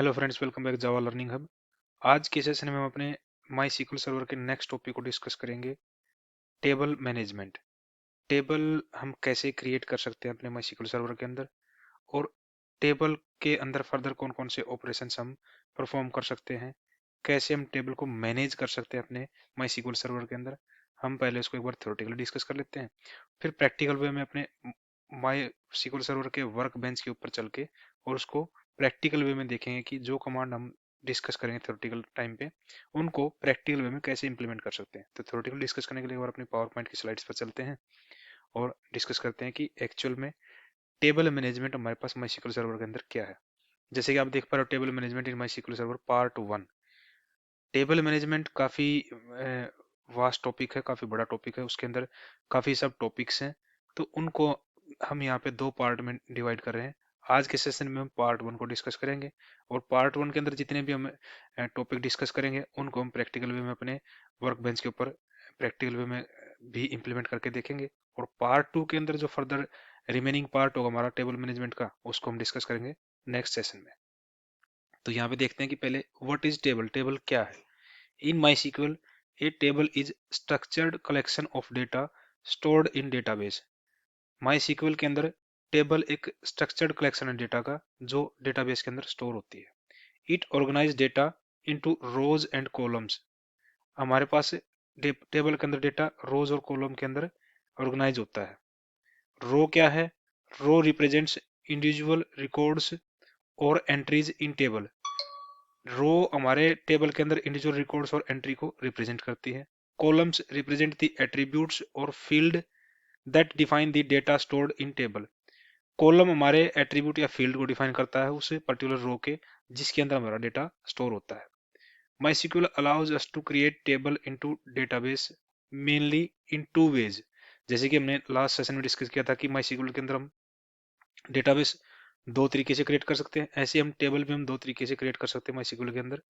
Hello friends, welcome back जावा learning hub. आज के session में हम अपने माई सीक्वल सर्वर के नेक्स्ट टॉपिक को डिस्कस करेंगे, टेबल मैनेजमेंट। टेबल हम कैसे क्रिएट कर सकते हैं अपने माई सीक्वल सर्वर के अंदर, और टेबल के अंदर फर्दर कौन कौन से ऑपरेशंस हम परफॉर्म कर सकते हैं, कैसे हम टेबल को मैनेज कर सकते हैं अपने माई सीक्वल सर्वर के अंदर। हम पहले उसको एक बार थ्योरेटिकली डिस्कस कर लेते हैं, फिर प्रैक्टिकल वे में अपने माई सीक्वल सर्वर के वर्क बेंच के ऊपर चल के और उसको प्रैक्टिकल वे में देखेंगे कि जो कमांड हम डिस्कस करेंगे थ्योरेटिकल टाइम पे, उनको प्रैक्टिकल वे में कैसे इंप्लीमेंट कर सकते हैं। तो थ्योरेटिकल डिस्कस करने के लिए एक बार अपनी पावर पॉइंट की स्लाइड्स पर चलते हैं और डिस्कस करते हैं कि एक्चुअल में टेबल मैनेजमेंट हमारे पास माई सीक्वल सर्वर के अंदर क्या है। जैसे कि आप देख पा रहे हो, table management in my SQL server part 1। Table management काफी वास्ट टॉपिक है, काफी बड़ा टॉपिक है, उसके अंदर काफी सब टॉपिक्स हैं। तो उनको हम यहाँ पे दो पार्ट में डिवाइड कर रहे हैं। आज के सेशन में हम पार्ट 1 को डिस्कस करेंगे, और पार्ट 1 के अंदर जितने भी हम टॉपिक डिस्कस करेंगे उनको हम प्रैक्टिकल वे में अपने वर्क बेंच के ऊपर प्रैक्टिकल वे में भी इम्प्लीमेंट करके देखेंगे। और पार्ट 2 के अंदर जो फर्दर रिमेनिंग पार्ट होगा हमारा टेबल मैनेजमेंट का, उसको हम डिस्कस करेंगे नेक्स्ट सेशन में। तो यहाँ पे देखते हैं कि पहले व्हाट इज टेबल, टेबल क्या है। In MySQL, a table is structured collection of data stored in database. MySQL के अंदर टेबल एक स्ट्रक्चर्ड कलेक्शन है डेटा का, जो डेटाबेस के अंदर स्टोर होती है। It organize data into rows and columns. हमारे पास टेबल के अंदर डेटा रोज और कॉलम के अंदर ऑर्गेनाइज होता है। रो क्या है? रो रिप्रेजेंट्स इंडिविजुअल रिकॉर्ड्स और एंट्रीज इन टेबल। रो हमारे टेबल के अंदर इंडिविजुअल रिकॉर्ड्स और एंट्री को रिप्रेजेंट करती है। कॉलम्स रिप्रेजेंट द एट्रीब्यूट्स और field that define the data stored in table. Column हमारे एट्रीब्यूट या फील्ड को डिफाइन करता है उस पर्टिकुलर रो के जिसके अंदर हमारा डेटा स्टोर होता है। MySQL allows us to create table into database mainly in two ways। जैसे कि हमने लास्ट सेशन में डिस्कस किया था कि MySQL के अंदर हम डेटाबेस दो तरीके से क्रिएट कर सकते हैं, ऐसे हम टेबल भी हम दो तरीके से क्रिएट कर सकते हैं MySQL के अंदर।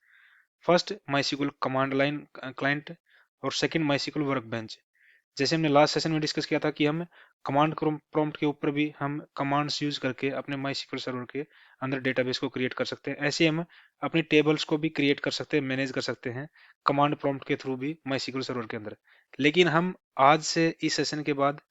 First MySQL command line client, और सेकंड MySQL वर्कबेंच। जैसे हमने लास्ट सेशन में डिस्कस किया था कि हम कमांड प्रॉम्प्ट के ऊपर भी हम कमांड्स यूज करके अपने MySQL सर्वर के अंदर डेटाबेस को क्रिएट कर सकते हैं। ऐसे हम अपनी टेबल्स को भी क्रिएट कर सकते हैं, मैनेज कर सकते हैं कमांड प्रॉम्प्ट के थ्रू भी MySQL सर्वर के अंदर। लेकिन हम आज से इस सेशन के बाद,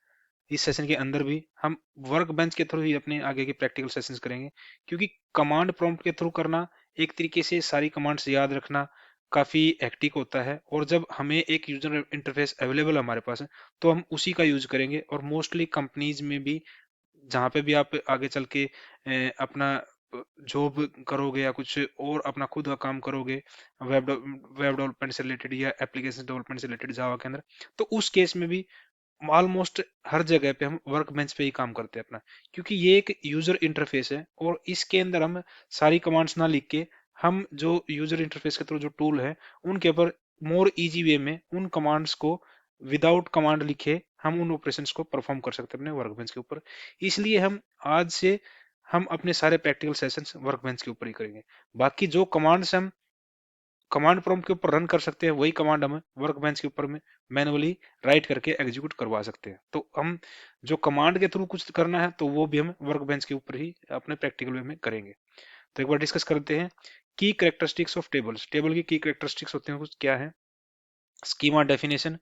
इस सेशन के अंदर भी हम वर्क बेंच के थ्रू ही अपने आगे के प्रैक्टिकल सेशंस करेंगे, क्योंकि कमांड प्रॉम्प्ट के थ्रू करना, एक तरीके से सारी कमांड्स याद रखना काफी हेक्टिक होता है। और जब हमें एक यूजर इंटरफेस अवेलेबल है हमारे पास, तो हम उसी का यूज करेंगे। और मोस्टली कंपनीज में भी, जहाँ पे भी आप आगे चल के अपना जॉब करोगे या कुछ और अपना खुद का काम करोगे, वेब वेब डेवलपमेंट से रिलेटेड या एप्लीकेशन डेवलपमेंट से रिलेटेड जावा के अंदर, तो उस केस में भी ऑलमोस्ट हर जगह पे हम वर्क बेंच पे ही काम करते हैं अपना, क्योंकि ये एक यूजर इंटरफेस है और इसके अंदर हम सारी कमांड्स ना लिख के, हम जो यूजर इंटरफेस के थ्रू जो टूल है उनके ऊपर मोर इजी वे में उन कमांड्स को विदाउट कमांड लिखे हम उन ऑपरेशंस को परफॉर्म कर सकते हैं अपने वर्क बेंच के ऊपर। इसलिए हम आज से हम अपने सारे प्रैक्टिकल सेशंस वर्क बेंच के ऊपर ही करेंगे। बाकी जो कमांड्स हम कमांड प्रॉम्प्ट के ऊपर रन कर सकते हैं, वही कमांड हम वर्क बेंच के ऊपर में मैनुअली राइट करके एग्जीक्यूट करवा सकते हैं। तो हम जो कमांड के थ्रू कुछ करना है तो वो भी हम वर्क बेंच के ऊपर ही अपने प्रैक्टिकल वे में करेंगे। तो एक बार डिस्कस करते हैं की कैरेक्टरिस्टिक्स ऑफ टेबल्स। टेबल की कैरेक्टरिस्टिक्स होते हैं कुछ क्या है। Schema definition: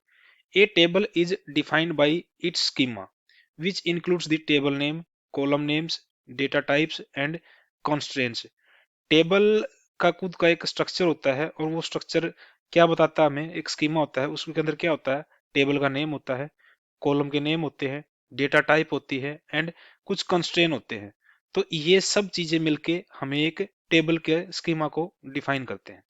A table is defined by it's schema which includes the table name, column names, data types and constraints। Table का खुद का एक स्ट्रक्चर होता है, और वो स्ट्रक्चर क्या बताता है हमें, एक स्कीमा होता है, उसके अंदर क्या होता है, टेबल का नेम होता है, कॉलम के नेम होते हैं, डेटा टाइप होती है एंड कुछ कंस्ट्रेन होते हैं। तो ये सब चीजें मिलके हमें एक टेबल के स्कीमा को डिफाइन करते हैं।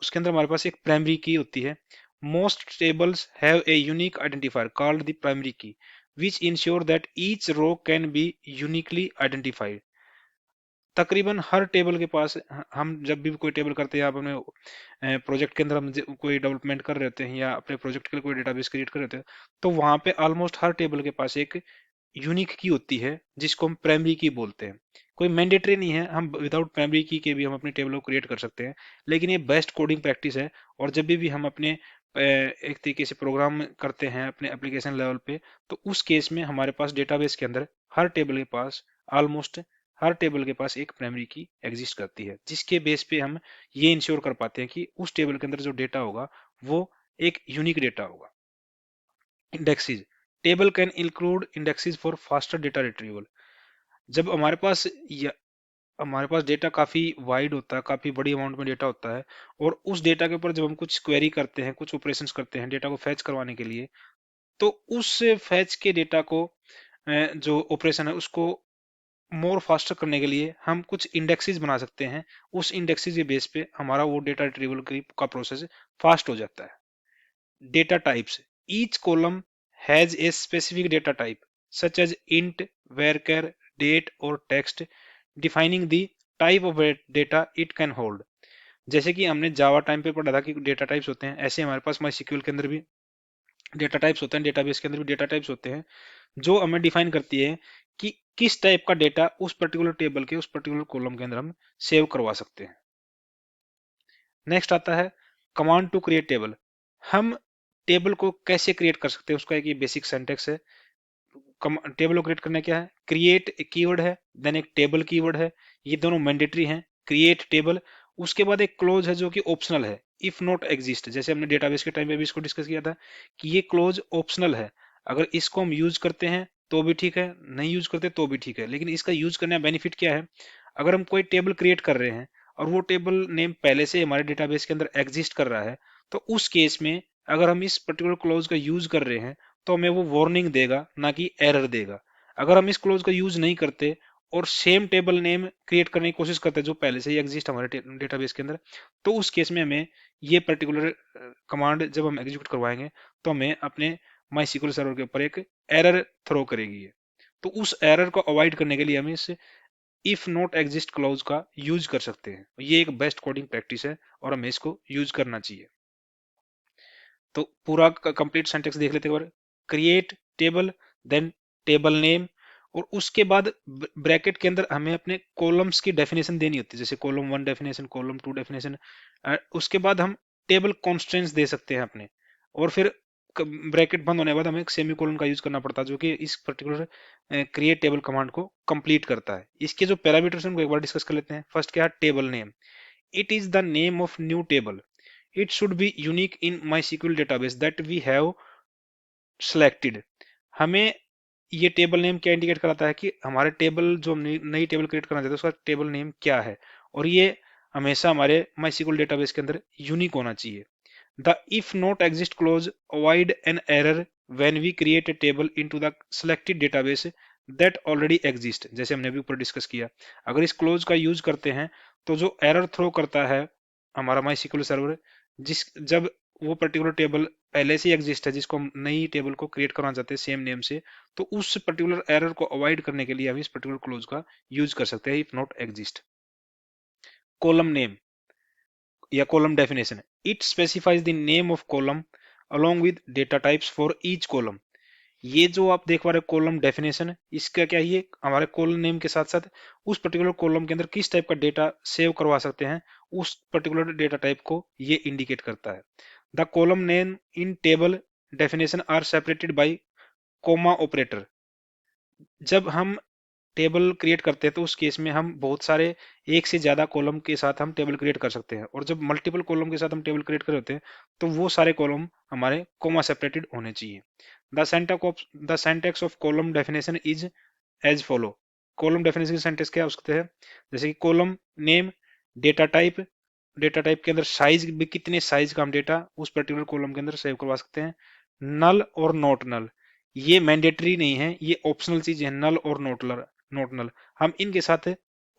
उसके अंदर हमारे पास एक प्राइमरी की होती है। Most tables have a unique identifier called the primary key which ensure that each row can be uniquely identified. तकरीबन हर टेबल के पास, हम जब भी कोई टेबल करते हैं, आप अपने प्रोजेक्ट के अंदर हम कोई डेवलपमेंट कर रहे होते हैं या अपने प्रोजेक्ट के लिए कोई डेटाबेस क्रिएट कर रहे होते हैं, तो वहां पे ऑलमोस्ट हर टेबल के पास एक यूनिक की होती है जिसको हम प्राइमरी की बोलते हैं। कोई मैंडेटरी नहीं है, हम विदाउट प्राइमरी की के भी हम अपनी टेबल को क्रिएट कर सकते हैं, लेकिन ये बेस्ट कोडिंग प्रैक्टिस है। और जब भी हम अपने एक तरीके से प्रोग्राम करते हैं अपने एप्लीकेशन लेवल पे, तो उस केस में हमारे पास डेटाबेस के अंदर हर टेबल के पास ऑलमोस्ट हर टेबल के पास एक प्राइमरी की एग्जिस्ट करती है, जिसके बेस पे हम ये इंश्योर कर पाते हैं कि उस टेबल के अंदर जो डेटा होगा वो एक यूनिक डेटा होगा। Indexes, table can include indexes for faster data retrieval. जब हमारे पास डेटा काफी वाइड होता है, काफी बड़ी अमाउंट में डेटा होता है, और उस डेटा के ऊपर जब हम कुछ क्वेरी करते हैं, कुछ ऑपरेशंस करते हैं डेटा को फैच करवाने के लिए, तो उस फैच के डेटा को जो ऑपरेशन है उसको मोर फास्टर करने के लिए हम कुछ इंडेक्सेस बना सकते हैं। उस इंडेक्सेस के बेस पे हमारा वो डेटा रिट्रीवल का प्रोसेस फास्ट हो जाता है। Data types, each column has a specific data type such as int, varchar, date और text, defining the type of data it can hold. जैसे कि हमने जावा टाइम पे पढ़ा था कि डेटा टाइप्स होते हैं, ऐसे हमारे पास MySQL के अंदर भी डेटा टाइप्स होते हैं, डेटाबेस के अंदर भी डेटा टाइप्स होते हैं, जो हमें डिफाइन करती है कि किस टाइप का डेटा उस पर्टिकुलर टेबल के उस पर्टिकुलर कॉलम के अंदर हम सेव करवा सकते हैं। नेक्स्ट आता है कमांड टू क्रिएट टेबल। हम टेबल को कैसे क्रिएट कर सकते हैं, उसका एक ये बेसिक सिंटेक्स है। टेबल को क्रिएट करना क्या है, क्रिएट एक कीवर्ड है, देन एक टेबल कीवर्ड है, ये दोनों मैंडेटरी हैं। क्रिएट टेबल, उसके बाद एक क्लोज है जो कि ऑप्शनल है, इफ नॉट एग्जिस्ट। जैसे हमने डेटाबेस के टाइम पे भी इसको डिस्कस किया था कि ये क्लोज ऑप्शनल है, अगर इसको हम यूज करते हैं तो भी ठीक है, नहीं यूज करते तो भी ठीक है। लेकिन इसका यूज करने का बेनिफिट क्या है, अगर हम कोई टेबल क्रिएट कर रहे हैं और वो टेबल नेम पहले से हमारे डेटाबेस के अंदर एग्जिस्ट कर रहा है, तो उस केस में अगर हम इस पर्टिकुलर क्लोज का यूज कर रहे हैं तो हमें वो वार्निंग देगा, ना कि एरर देगा। अगर हम इस क्लोज का यूज नहीं करते और सेम टेबल नेम क्रिएट करने की कोशिश करते हैं जो पहले से ही एग्जिस्ट हमारे डेटाबेस के अंदर, तो उस केस में हमें ये पर्टिकुलर कमांड जब हम एग्जीक्यूट करवाएंगे तो हमें अपने MySQL सर्वर के ऊपर एक एरर थ्रो करेगी ये। तो उस एरर को अवॉइड करने के लिए हम इस इफ नॉट एग्जिस्ट क्लॉज का यूज कर सकते हैं। ये एक बेस्ट कोडिंग प्रैक्टिस है और हमें इसको यूज करना चाहिए। तो पूरा कंप्लीट सेंटेंस देख लेते हैं। Create table, then table name, और उसके बाद ब्रैकेट के अंदर हमें अपने कॉलम्स की डेफिनेशन देनी होती है, जैसे कॉलम 1 डेफिनेशन, कॉलम 2 डेफिनेशन। उसके बाद हम टेबल कॉन्स्टेंट्स दे सकते हैं अपने, और फिर ब्रैकेट बंद होने के बाद हमें एक सेमीकोलन का यूज करना पड़ता है जो कि इस पर्टिकुलर क्रिएट टेबल कमांड को कंप्लीट करता है। इसके जो पैरामीटर्स हैं उनको एक बार डिस्कस कर लेते हैं। फर्स्ट क्या है, table name. It is the name of new table, it should be unique in MySQL database that we have selected। हमें ये टेबल नेम क्या इंडिकेट कराता है कि हमारे टेबल जो नई टेबल क्रिएट करना चाहते हैं उसका टेबल नेम क्या है, और ये हमेशा हमारे MySQL डेटाबेस के अंदर यूनिक होना चाहिए। The if not exist clause avoid an error when we create a table into the selected database that already exist. जैसे हमने अभी ऊपर डिस्कस किया, अगर इस क्लोज का यूज करते हैं तो जो एरर थ्रो करता है हमारा MySQL सर्वर, जिस जब वो पर्टिकुलर टेबल पहले से एग्जिस्ट है जिसको हम नई टेबल को क्रिएट करना चाहते हैं सेम नेम से, तो उस पर्टिकुलर एरर को अवॉइड करने के लिए हम इस पर्टिकुलर क्लोज का यूज कर सकते हैं, if not exist. Column name या column definition, it specifies the name of column along with data types for each column. ये जो आप देख पा रहे हो कॉलम डेफिनेशन, इसका क्या, ये हमारे कॉलम नेम के साथ साथ उस पर्टिकुलर कॉलम के अंदर किस टाइप का डेटा सेव करवा सकते हैं उस पर्टिकुलर डेटा टाइप को ये इंडिकेट करता है। The column name in table definition are separated by comma operator. जब हम टेबल क्रिएट करते हैं तो उस केस में हम बहुत सारे एक से ज्यादा कॉलम के साथ हम टेबल क्रिएट कर सकते हैं, और जब मल्टीपल कॉलम के साथ हम टेबल क्रिएट कर रहे होते हैं तो वो सारे कॉलम हमारे कोमा सेपरेटेड होने चाहिए। The syntax of column definition is as follow. Column definition की सिंटैक्स क्या हो सकते हैं, जैसे कि column name, data type, data type के अंदर साइज भी, कितने साइज का हम डेटा उस पर्टिकुलर कॉलम के अंदर सेव करवा सकते हैं। नल और नॉट नल, ये मैंडेटरी नहीं है, ये ऑप्शनल चीज है। नल और नॉट नल हम इनके साथ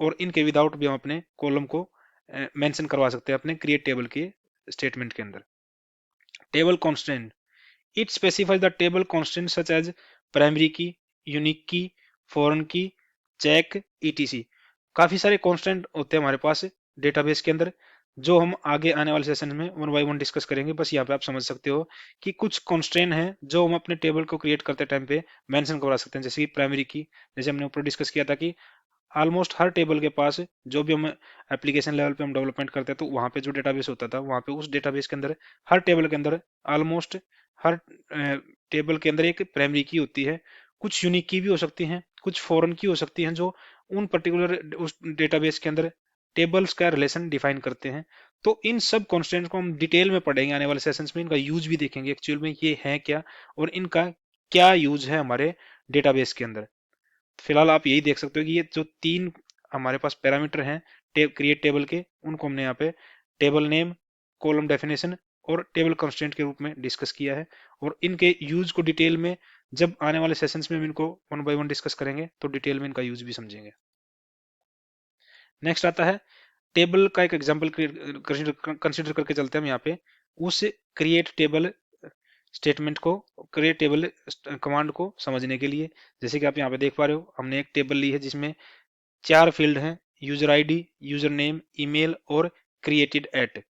और इनके विदाउट भी हम अपने कॉलम को मेंशन करवा सकते हैं अपने क्रिएट टेबल के स्टेटमेंट के अंदर। Table constant, it specifies the table constant such as primary key, unique key, foreign key, check, etc. काफी सारे कांस्टेंट होते हैं हमारे पास डेटाबेस के अंदर, जो हम आगे आने वाले सेशन में वन बाय वन डिस्कस करेंगे। बस यहाँ पे आप समझ सकते हो कि कुछ कॉन्स्ट्रेंट हैं जो हम अपने टेबल को क्रिएट करते टाइम पे मेंशन करवा सकते हैं, जैसे कि प्राइमरी की। जैसे हमने ऊपर डिस्कस किया था कि ऑलमोस्ट हर टेबल के पास, जो भी हम एप्लीकेशन लेवल पे हम डेवलपमेंट करते हैं तो वहाँ पे जो डेटाबेस होता था, वहाँ पे उस डेटाबेस के अंदर हर टेबल के अंदर ऑलमोस्ट हर टेबल के अंदर एक प्राइमरी की होती है। कुछ यूनिक की भी हो सकती हैं, कुछ फॉरेन की हो सकती हैं, जो उन पर्टिकुलर उस डेटाबेस के अंदर टेबल्स का रिलेशन डिफाइन करते हैं। तो इन सब कॉन्स्टेंट को हम डिटेल में पढ़ेंगे आने वाले सेशंस में, इनका यूज भी देखेंगे एक्चुअल में ये है क्या और इनका क्या यूज है हमारे डेटाबेस के अंदर। फिलहाल आप यही देख सकते हो कि ये जो तीन हमारे पास पैरामीटर हैं क्रिएट टेबल के, उनको हमने यहाँ पे टेबल नेम, कॉलम डेफिनेशन और टेबल कंस्ट्रेंट के रूप में डिस्कस किया है। और इनके यूज को डिटेल में जब आने वाले सेशंस में हम इनको वन बाय वन डिस्कस करेंगे तो डिटेल में इनका यूज भी समझेंगे। नेक्स्ट आता है टेबल का एक एग्जांपल कंसिडर करके चलते हैं हम यहाँ पे उस क्रिएट टेबल स्टेटमेंट को, क्रिएट टेबल कमांड को समझने के लिए। जैसे कि आप यहाँ पे देख पा रहे हो हमने एक टेबल ली है जिसमें 4 फील्ड हैं, user ID, user name, email और क्रिएटेड एट।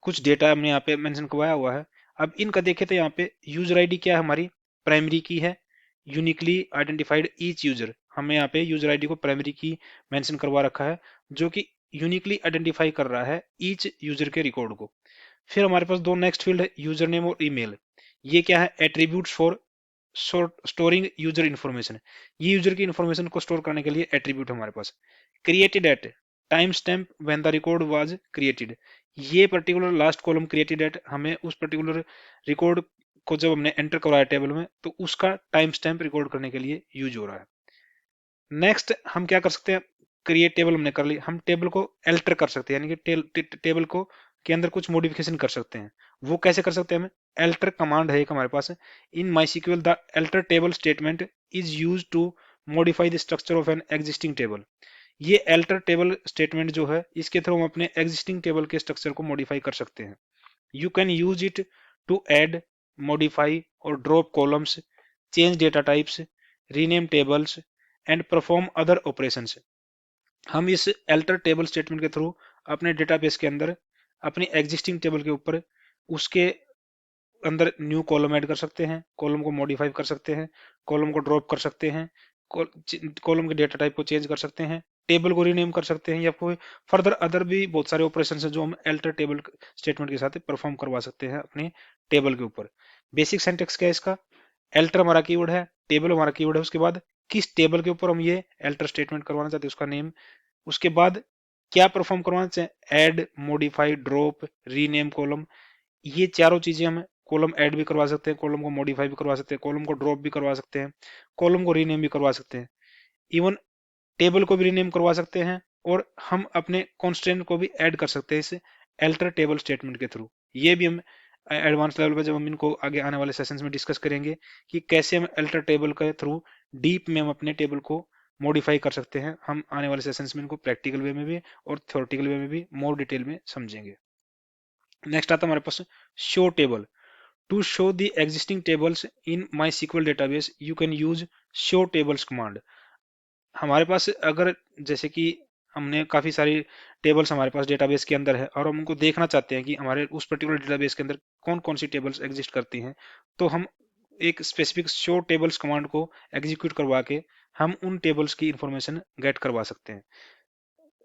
कुछ डेटा हमने यहाँ पे मेंशन करवाया हुआ है। अब इनका देखें तो यहाँ पे यूजर आईडी क्या है, हमारी प्राइमरी की है, यूनिकली आइडेंटिफाइड ईच यूजर। हमें यहाँ पे यूजर आईडी को प्राइमरी की मेंशन करवा रखा है जो कि यूनिकली आइडेंटिफाई कर रहा है ईच यूजर के रिकॉर्ड को। फिर हमारे पास दो नेक्स्ट फील्ड है, यूजर नेम और ईमेल। ये क्या है, attributes for storing user information. ये यूजर की इन्फॉर्मेशन को स्टोर करने के लिए एट्रीब्यूट हमारे पास। Created at time stamp when the record was created. ये particular last column created at हमें उस पर्टिकुलर रिकॉर्ड को जब हमने एंटर करवाया टेबल में तो उसका टाइम स्टैम्प रिकॉर्ड करने के लिए यूज हो रहा है। नेक्स्ट हम क्या कर सकते हैं, क्रिएट टेबल हमने कर ली, हम टेबल को एल्टर कर सकते हैं, यानी कि टेबल को के अंदर कुछ मॉडिफिकेशन कर सकते हैं। वो कैसे कर सकते हैं, हमें एल्टर कमांड है एक हमारे पास। In MySQL the alter table statement is use to modify the structure of an existing table. ये एल्टर टेबल स्टेटमेंट जो है इसके थ्रू हम अपने एग्जिस्टिंग टेबल के स्ट्रक्चर को मॉडिफाई कर सकते हैं। You can use it to add, modify और drop columns, change data types, rename tables and perform other operations. हम इस एल्टर टेबल स्टेटमेंट के थ्रू अपने डेटाबेस के अंदर अपनी एग्जिस्टिंग टेबल के ऊपर उसके अंदर न्यू कॉलम ऐड कर सकते हैं, कॉलम को मॉडिफाई कर सकते हैं, कॉलम को ड्रॉप कर सकते हैं, कॉलम के डेटा टाइप को चेंज कर सकते हैं, टेबल को रीनेम कर सकते हैं या कोई फर्दर अदर भी बहुत सारे ऑपरेशन है जो हम एल्टर टेबल स्टेटमेंट के साथ परफॉर्म करवा सकते हैं अपने टेबल के ऊपर। बेसिक सिंटैक्स क्या है इसका, एल्टर हमारा कीवर्ड है, टेबल हमारा कीवर्ड है, उसके बाद किस टेबल के ऊपर हम ये एल्टर स्टेटमेंट करवाना चाहते हैं उसका नेम, उसके बाद क्या परफॉर्म करवाना चाहते हैं, add, modify, drop, rename column. ये चारों चीजें हम कॉलम ऐड भी करवा सकते हैं, कॉलम को मॉडिफाई भी करवा सकते हैं, कॉलम को ड्रॉप भी करवा सकते हैं, कॉलम को रीनेम भी करवा सकते हैं, इवन टेबल को भी रीनेम करवा सकते हैं और हम अपने कॉन्स्टेंट को भी ऐड कर सकते हैं इस एल्टर टेबल स्टेटमेंट के थ्रू। ये भी हम एडवांस लेवल पे जब हम इनको आगे आने वाले सेशंस में डिस्कस करेंगे कि कैसे हम एल्टर टेबल के थ्रू डीप में हम अपने टेबल को मॉडिफाई कर सकते हैं। हम आने वाले सेशंस में इनको प्रैक्टिकल वे में भी और थ्योरेटिकल वे में भी मोर डिटेल में समझेंगे। नेक्स्ट आता है हमारे पास show table. To show the existing tables in MySQL database you can use show tables command. हमारे पास अगर जैसे कि हमने काफी सारी टेबल्स हमारे पास डेटाबेस के अंदर है और हम उनको देखना चाहते हैं कि हमारे उस पर्टिकुलर डेटाबेस के अंदर कौन कौन सी टेबल्स एग्जिस्ट करती हैं, तो हम एक स्पेसिफिक शो टेबल्स कमांड को एग्जीक्यूट करवा के हम उन टेबल्स की इंफॉर्मेशन गेट करवा सकते हैं।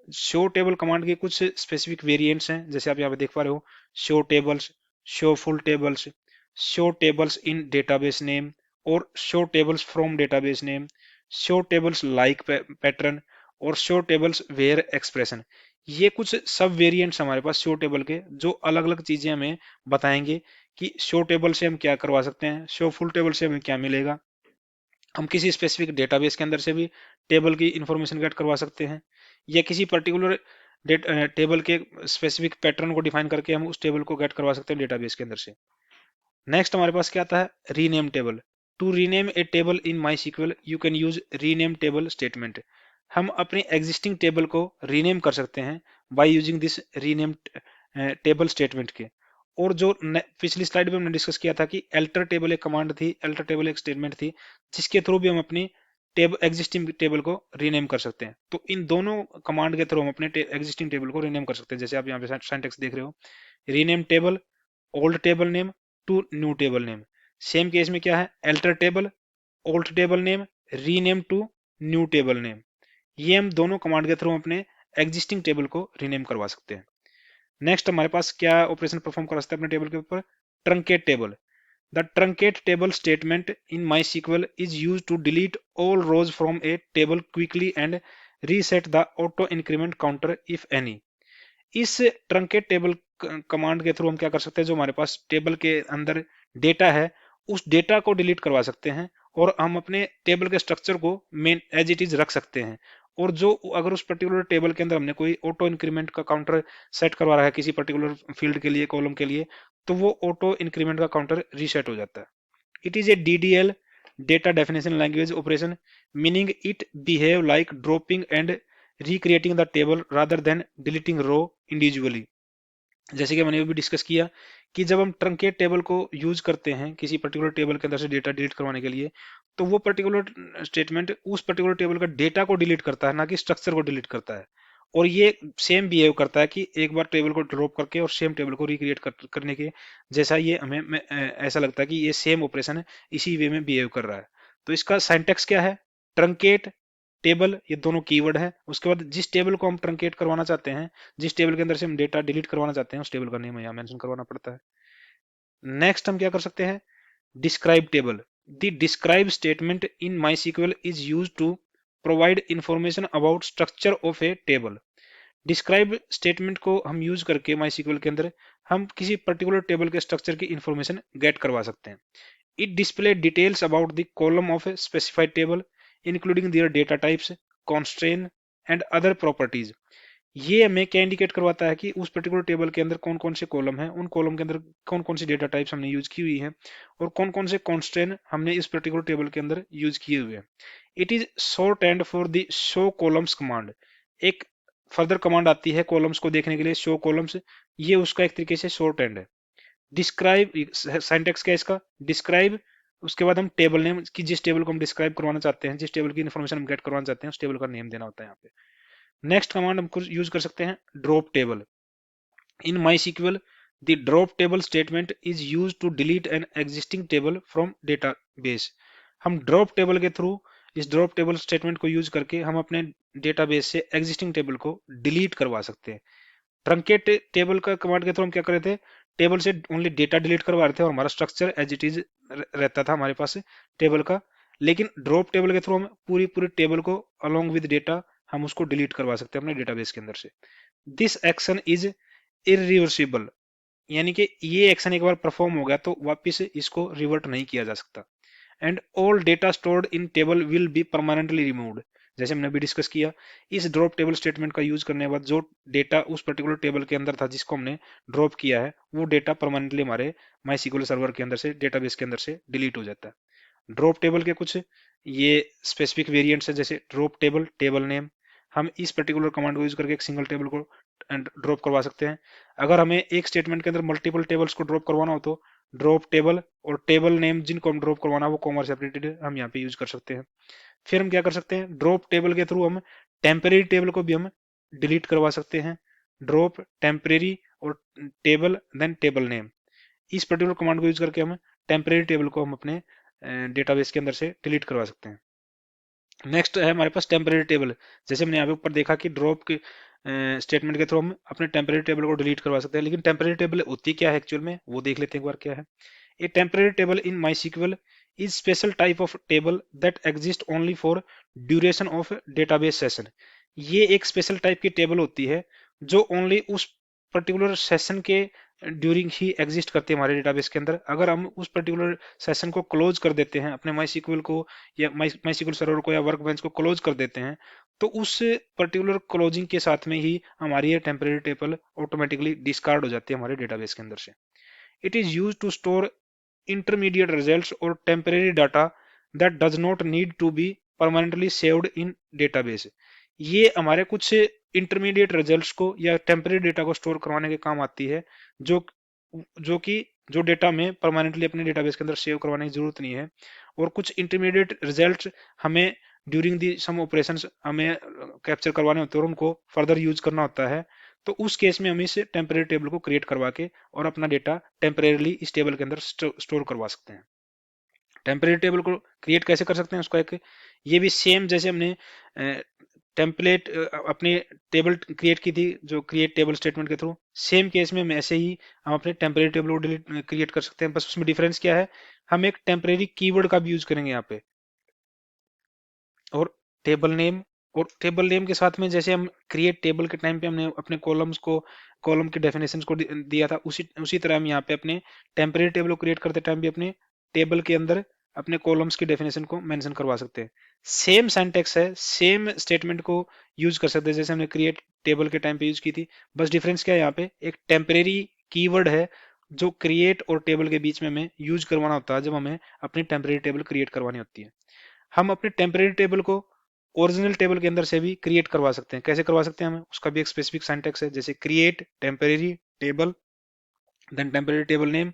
शो टेबल कमांड के कुछ स्पेसिफिक वेरिएंट्स हैं, जैसे आप यहाँ पे देख पा रहे हो, show tables, show full tables, show tables in database name और show tables from database name, show tables like pattern और शो टेबल्स वेयर एक्सप्रेशन। ये कुछ सब वेरिएंट्स हमारे पास शो टेबल के जो अलग अलग चीजें हमें बताएंगे कि शो टेबल से हम क्या करवा सकते हैं, शो फुल टेबल से हमें क्या मिलेगा। हम किसी स्पेसिफिक डेटाबेस के अंदर से भी टेबल की इंफॉर्मेशन गेट करवा सकते हैं या किसी पर्टिकुलर टेबल के स्पेसिफिक पैटर्न को डिफाइन करके हम उस टेबल को गेट करवा सकते हैं डेटाबेस के अंदर से। नेक्स्ट हमारे पास क्या आता है, rename table. To rename a table in MySQL you can use rename table statement. हम अपने एग्जिस्टिंग टेबल को रीनेम कर सकते हैं by using this rename table statement के। और जो पिछली स्लाइड में हमने डिस्कस किया था कि एल्टर टेबल एक कमांड थी, एल्टर टेबल एक स्टेटमेंट थी जिसके थ्रू भी हम अपनी एग्जिस्टिंग टेबल को रीनेम कर सकते हैं। तो इन दोनों कमांड के थ्रू हम अपने एग्जिस्टिंग टेबल को रीनेम कर सकते हैं। जैसे आप यहाँ पे सिंटैक्स देख रहे हो, rename table, old table name to new table name. Same case में क्या है, alter table, old table name, rename to new table name. ये हम दोनों कमांड के थ्रू अपने एग्जिस्टिंग टेबल को रीनेम करवा सकते हैं। नेक्स्ट हमारे पास क्या ऑपरेशन परफॉर्म कर सकते हैं अपने टेबल के ऊपर, truncate table. The truncate table statement in MySQL is used to delete all rows from a table quickly and reset the auto increment counter if any. इस ट्रंकेट टेबल कमांड के through हम क्या कर सकते हैं, जो हमारे पास टेबल के अंदर डेटा है उस डेटा को डिलीट करवा सकते हैं और हम अपने टेबल के स्ट्रक्चर को मेन एज इट इज रख सकते हैं। और जो अगर उस पर्टिकुलर टेबल के अंदर हमने कोई ऑटो इंक्रीमेंट का काउंटर सेट करवा रहा है किसी पर्टिकुलर फील्ड के लिए, कॉलम के लिए, तो वो ऑटो इंक्रीमेंट का काउंटर रीसेट हो जाता है। It is a DDL, data definition language operation, meaning it behave like dropping and recreating the table rather than deleting row individually। जैसे कि मैंने भी डिस्कस किया कि जब हम ट्रंकेट टेबल को यूज करते हैं किसी पर्टिकुलर टेबल के अंदर से डेटा डिलीट करवाने के लिए, तो वो पर्टिकुलर स्टेटमेंट उस पर्टिकुलर टेबल का डेटा को डिलीट करता है, ना कि स्ट्रक्चर को डिलीट करता है। और ये सेम बिहेव करता है कि एक बार टेबल को ड्रॉप करके और सेम टेबल को रिक्रिएट करने के जैसा ये हमें ऐसा लगता है कि ये सेम ऑपरेशन है, इसी वे में बिहेव कर रहा है। तो इसका सिंटैक्स क्या है, ट्रंकेट टेबल, ये दोनों कीवर्ड है। उसके बाद जिस टेबल को हम ट्रंकेट करवाना चाहते हैं, जिस टेबल के अंदर से हम डेटा डिलीट करवाना चाहते हैं, उस टेबल का नेम यहाँ मेंशन करवाना पड़ता है। नेक्स्ट हम क्या कर सकते हैं, describe table. The describe statement in MySQL is use to provide information about structure of a table. Describe statement को हम यूज करके MySQL के अंदर हम किसी पर्टिकुलर टेबल के स्ट्रक्चर की इंफॉर्मेशन गेट करवा सकते हैं। It display details about the column of a specified table including their data types, constraint and other properties. ये हमें क्या इंडिकेट करवाता है कि उस पर्टिकुलर टेबल के अंदर कौन कौन से कॉलम हैं, उन कॉलम के अंदर कौन कौन सी डेटा टाइप्स हमने यूज की हुई है और कौन कौन से कॉन्स्ट्रेन हमने इस पर्टिकुलर टेबल के अंदर यूज किए हुए हैं। It is short and for the show columns command. एक फर्दर कमांड आती है कॉलम्स को देखने के लिए, शो कॉलम्स, ये उसका एक तरीके से शॉर्ट एंड है। डिस्क्राइब सिंटैक्स क्या है इसका, डिस्क्राइब, उसके बाद हम टेबल नेम की, जिस टेबल को हम डिस्क्राइब करवाना चाहते हैं, जिस टेबल की इन्फॉर्मेशन हम गेट करवाना चाहते हैं, उस टेबल का नेम देना होता है यहाँ पे। नेक्स्ट कमांड हम यूज कर सकते हैं drop table. In MySQL the drop table statement is used to delete an existing table from database। हम ड्रॉप टेबल के थ्रू, इस ड्रॉप टेबल स्टेटमेंट को यूज करके हम अपने डेटाबेस से एग्जिस्टिंग टेबल को डिलीट करवा सकते हैं। ट्रंकेट टेबल का कमांड के थ्रू हम क्या कर रहे थे, टेबल से ओनली डेटा डिलीट करवा रहे थे और हमारा स्ट्रक्चर एज इट इज रहता था हमारे पास टेबल का। लेकिन ड्रॉप टेबल के थ्रू हम पूरी पूरी टेबल को अलोंग विद डेटा हम उसको डिलीट करवा सकते हैं अपने डेटाबेस के अंदर से। दिस एक्शन इज इरिवर्सिबल, यानी कि ये एक्शन एक बार परफॉर्म हो गया तो वापस इसको रिवर्ट नहीं किया जा सकता। And all data stored in table will be permanently removed. जैसे हमने अभी डिस्कस किया, इस ड्रॉप टेबल स्टेटमेंट का यूज करने के बाद जो डेटा उस पर्टिकुलर टेबल के अंदर था जिसको हमने ड्रॉप किया है, वो डेटा परमानेंटली हमारे MySQL सर्वर के अंदर से, डेटाबेस के अंदर से डिलीट हो जाता है। ड्रॉप टेबल के कुछ ये स्पेसिफिक वेरिएंट्स है, जैसे ड्रॉप टेबल, टेबल नेम। हम इस पर्टिकुलर कमांड को यूज करके एक सिंगल टेबल को ड्रॉप करवा सकते हैं। अगर हमें एक स्टेटमेंट के अंदर मल्टीपल टेबल्स को ड्रॉप करवाना हो तो ड्रॉप टेबल और टेबल नेम जिनको हम ड्रॉप करवाना वो कॉमा सेपरेटेड हम यहाँ पे यूज कर सकते हैं। फिर हम क्या कर सकते हैं, ड्रॉप टेबल के थ्रू हम टेम्परेरी टेबल को भी हम डिलीट करवा सकते हैं। ड्रॉप टेम्परेरी और टेबल देन टेबल नेम, इस पर्टिकुलर कमांड को यूज करके हम टेम्परेरी टेबल को हम अपने डेटाबेस के अंदर से डिलीट करवा सकते हैं। नेक्स्ट है हमारे पास टेम्परेरी टेबल। जैसे हमने यहाँ पे ऊपर देखा कि ड्रॉप के स्टेटमेंट के थ्रू हम अपने टेम्परेरी टेबल को डिलीट करवा सकते हैं, लेकिन टेम्परेरी टेबल होती क्या है एक्चुअल में, वो देख लेते हैं एक बार क्या है। A temporary table in MySQL is special type of table that exist only for duration of database session. ये एक स्पेशल टाइप की टेबल होती है जो ओनली उस पर्टिकुलर सेशन के ड्यूरिंग ही एग्जिस्ट करती है हमारे डेटाबेस के अंदर। अगर हम उस पर्टिकुलर सेशन को क्लोज कर देते हैं, अपने MySQL को या MySQL सर्वर को या वर्कबेंच को क्लोज कर देते हैं, तो उस पर्टिकुलर क्लोजिंग के साथ में ही हमारी ये टेम्परेरी टेबल ऑटोमेटिकली डिस्कार्ड हो जाती है हमारे डेटाबेस के अंदर से। It is use to store intermediate results or temporary data that does not need to be permanently saved in database। ये हमारे कुछ इंटरमीडिएट रिजल्ट्स को या टेम्परेरी डेटा को स्टोर करवाने के काम आती है, जो जो कि जो डेटा में परमानेंटली अपने डेटाबेस के अंदर सेव करवाने की जरूरत नहीं है। और कुछ इंटरमीडिएट रिजल्ट्स हमें ड्यूरिंग दी सम ऑपरेशंस हमें कैप्चर करवाने होते हैं और उनको फर्दर यूज करना होता है। तो उस केस में हम इस टेम्परेरी टेबल को क्रिएट करवा के और अपना डेटा टेम्परेरीली इस टेबल के अंदर स्टोर करवा सकते हैं। टेम्परेरी टेबल को क्रिएट कैसे कर सकते हैं, उसका एक ये भी सेम जैसे हमने टेम्पलेट अपनी टेबल क्रिएट की थी जो क्रिएट टेबल स्टेटमेंट के थ्रू, सेम केस में हम ऐसे ही हम अपने टेम्परेरी टेबल को डिलीट क्रिएट कर सकते हैं। बस उसमें डिफरेंस क्या है, हम एक टेम्परेरी कीवर्ड का भी यूज करेंगे यहाँ पे। और टेबल नेम और टेबल नेम के साथ में जैसे हम क्रिएट टेबल के टाइम पे हमने अपने कॉलम्स को, कॉलम के डेफिनेशंस को दिया था, उसी उसी तरह हम यहाँ पे अपने टेम्परेरी टेबल को क्रिएट करते टाइम भी अपने टेबल के अंदर अपने कॉलम्स की डेफिनेशन को मेंशन करवा सकते हैं। सेम सिंटैक्स है, सेम स्टेटमेंट को यूज कर सकते हैं जैसे हमने क्रिएट टेबल के टाइम पे यूज की थी। बस डिफरेंस क्या है, यहाँ पे एक टेम्परेरी कीवर्ड है जो क्रिएट और टेबल के बीच में हमें यूज करवाना होता है जब हमें अपनी टेम्परेरी टेबल क्रिएट करवानी होती है। हम अपने टेम्परेरी टेबल को ओरिजिनल टेबल के अंदर से भी क्रिएट करवा सकते हैं। कैसे करवा सकते हैं, हमें उसका भी एक स्पेसिफिक सिंटैक्स है, जैसे create temporary table then temporary table name.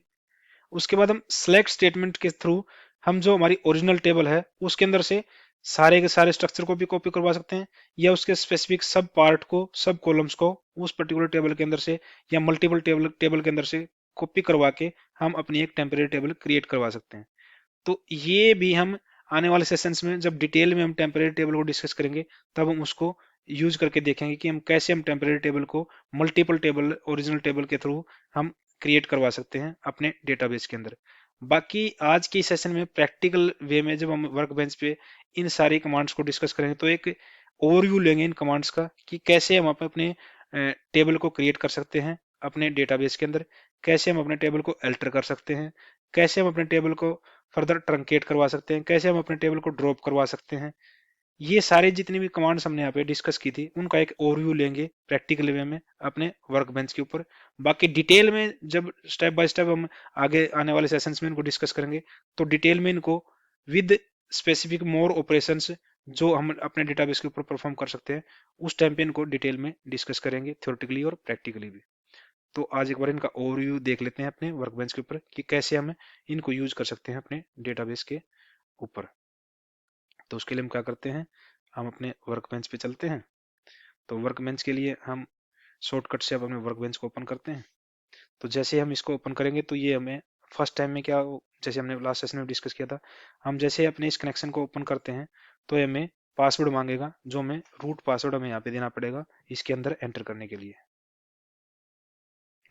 उसके बाद हम सेलेक्ट स्टेटमेंट के थ्रू हम जो हमारी ओरिजिनल टेबल है उसके अंदर से सारे के सारे स्ट्रक्चर को भी कॉपी करवा सकते हैं, या उसके स्पेसिफिक सब पार्ट को, सब कॉलम्स को उस पर्टिकुलर टेबल के अंदर से या मल्टीपल टेबल के अंदर से कॉपी करवा के हम अपनी एक टेम्परेरी टेबल क्रिएट करवा सकते हैं। तो ये भी हम आने वाले सेशंस में जब डिटेल में हम टेम्परेरी टेबल को डिस्कस करेंगे तब हम उसको यूज करके देखेंगे कि हम कैसे हम टेम्परेरी टेबल को मल्टीपल टेबल, ओरिजिनल टेबल के थ्रू हम क्रिएट करवा सकते हैं अपने डेटाबेस के अंदर। बाकी आज की सेशन में प्रैक्टिकल वे में जब हम वर्क बेंच पे इन सारी कमांड्स को डिस्कस करेंगे तो एक ओवरव्यू लेंगे इन कमांड्स का कि कैसे हम अपने टेबल को क्रिएट कर सकते हैं अपने डेटाबेस के अंदर, कैसे हम अपने टेबल को अल्टर कर सकते हैं, कैसे हम अपने टेबल को फर्दर ट्रंकेट करवा सकते हैं, कैसे हम अपने टेबल को ड्रॉप करवा सकते हैं। ये सारे जितनी भी कमांड्स हमने यहाँ पे डिस्कस की थी उनका एक ओवरव्यू लेंगे प्रैक्टिकल वे में अपने वर्क बेंच के ऊपर। बाकी डिटेल में जब स्टेप बाय स्टेप हम आगे आने वाले सेशंस में इनको डिस्कस करेंगे तो डिटेल में इनको विद स्पेसिफिक मोर ऑपरेशंस जो हम अपने डेटाबेस के ऊपर परफॉर्म कर सकते हैं उस टाइम पे इनको डिटेल में डिस्कस करेंगे, थ्योरेटिकली और प्रैक्टिकली भी। तो आज एक बार इनका ओवरव्यू देख लेते हैं अपने वर्क बेंच के ऊपर कि कैसे हम इनको यूज कर सकते हैं अपने डेटाबेस के ऊपर। तो उसके लिए हम क्या करते हैं, हम अपने वर्क बेंच पे चलते हैं। तो वर्क बेंच के लिए हम शॉर्टकट से अब अपने वर्क बेंच को ओपन करते हैं। तो जैसे हम इसको ओपन करेंगे तो ये हमें फर्स्ट टाइम में क्या, जैसे हमने लास्ट सेशन में डिस्कस किया था, हम जैसे अपने इस कनेक्शन को ओपन करते हैं तो ये हमें पासवर्ड मांगेगा जो हमें रूट पासवर्ड हमें यहाँ पे देना पड़ेगा इसके अंदर एंटर करने के लिए।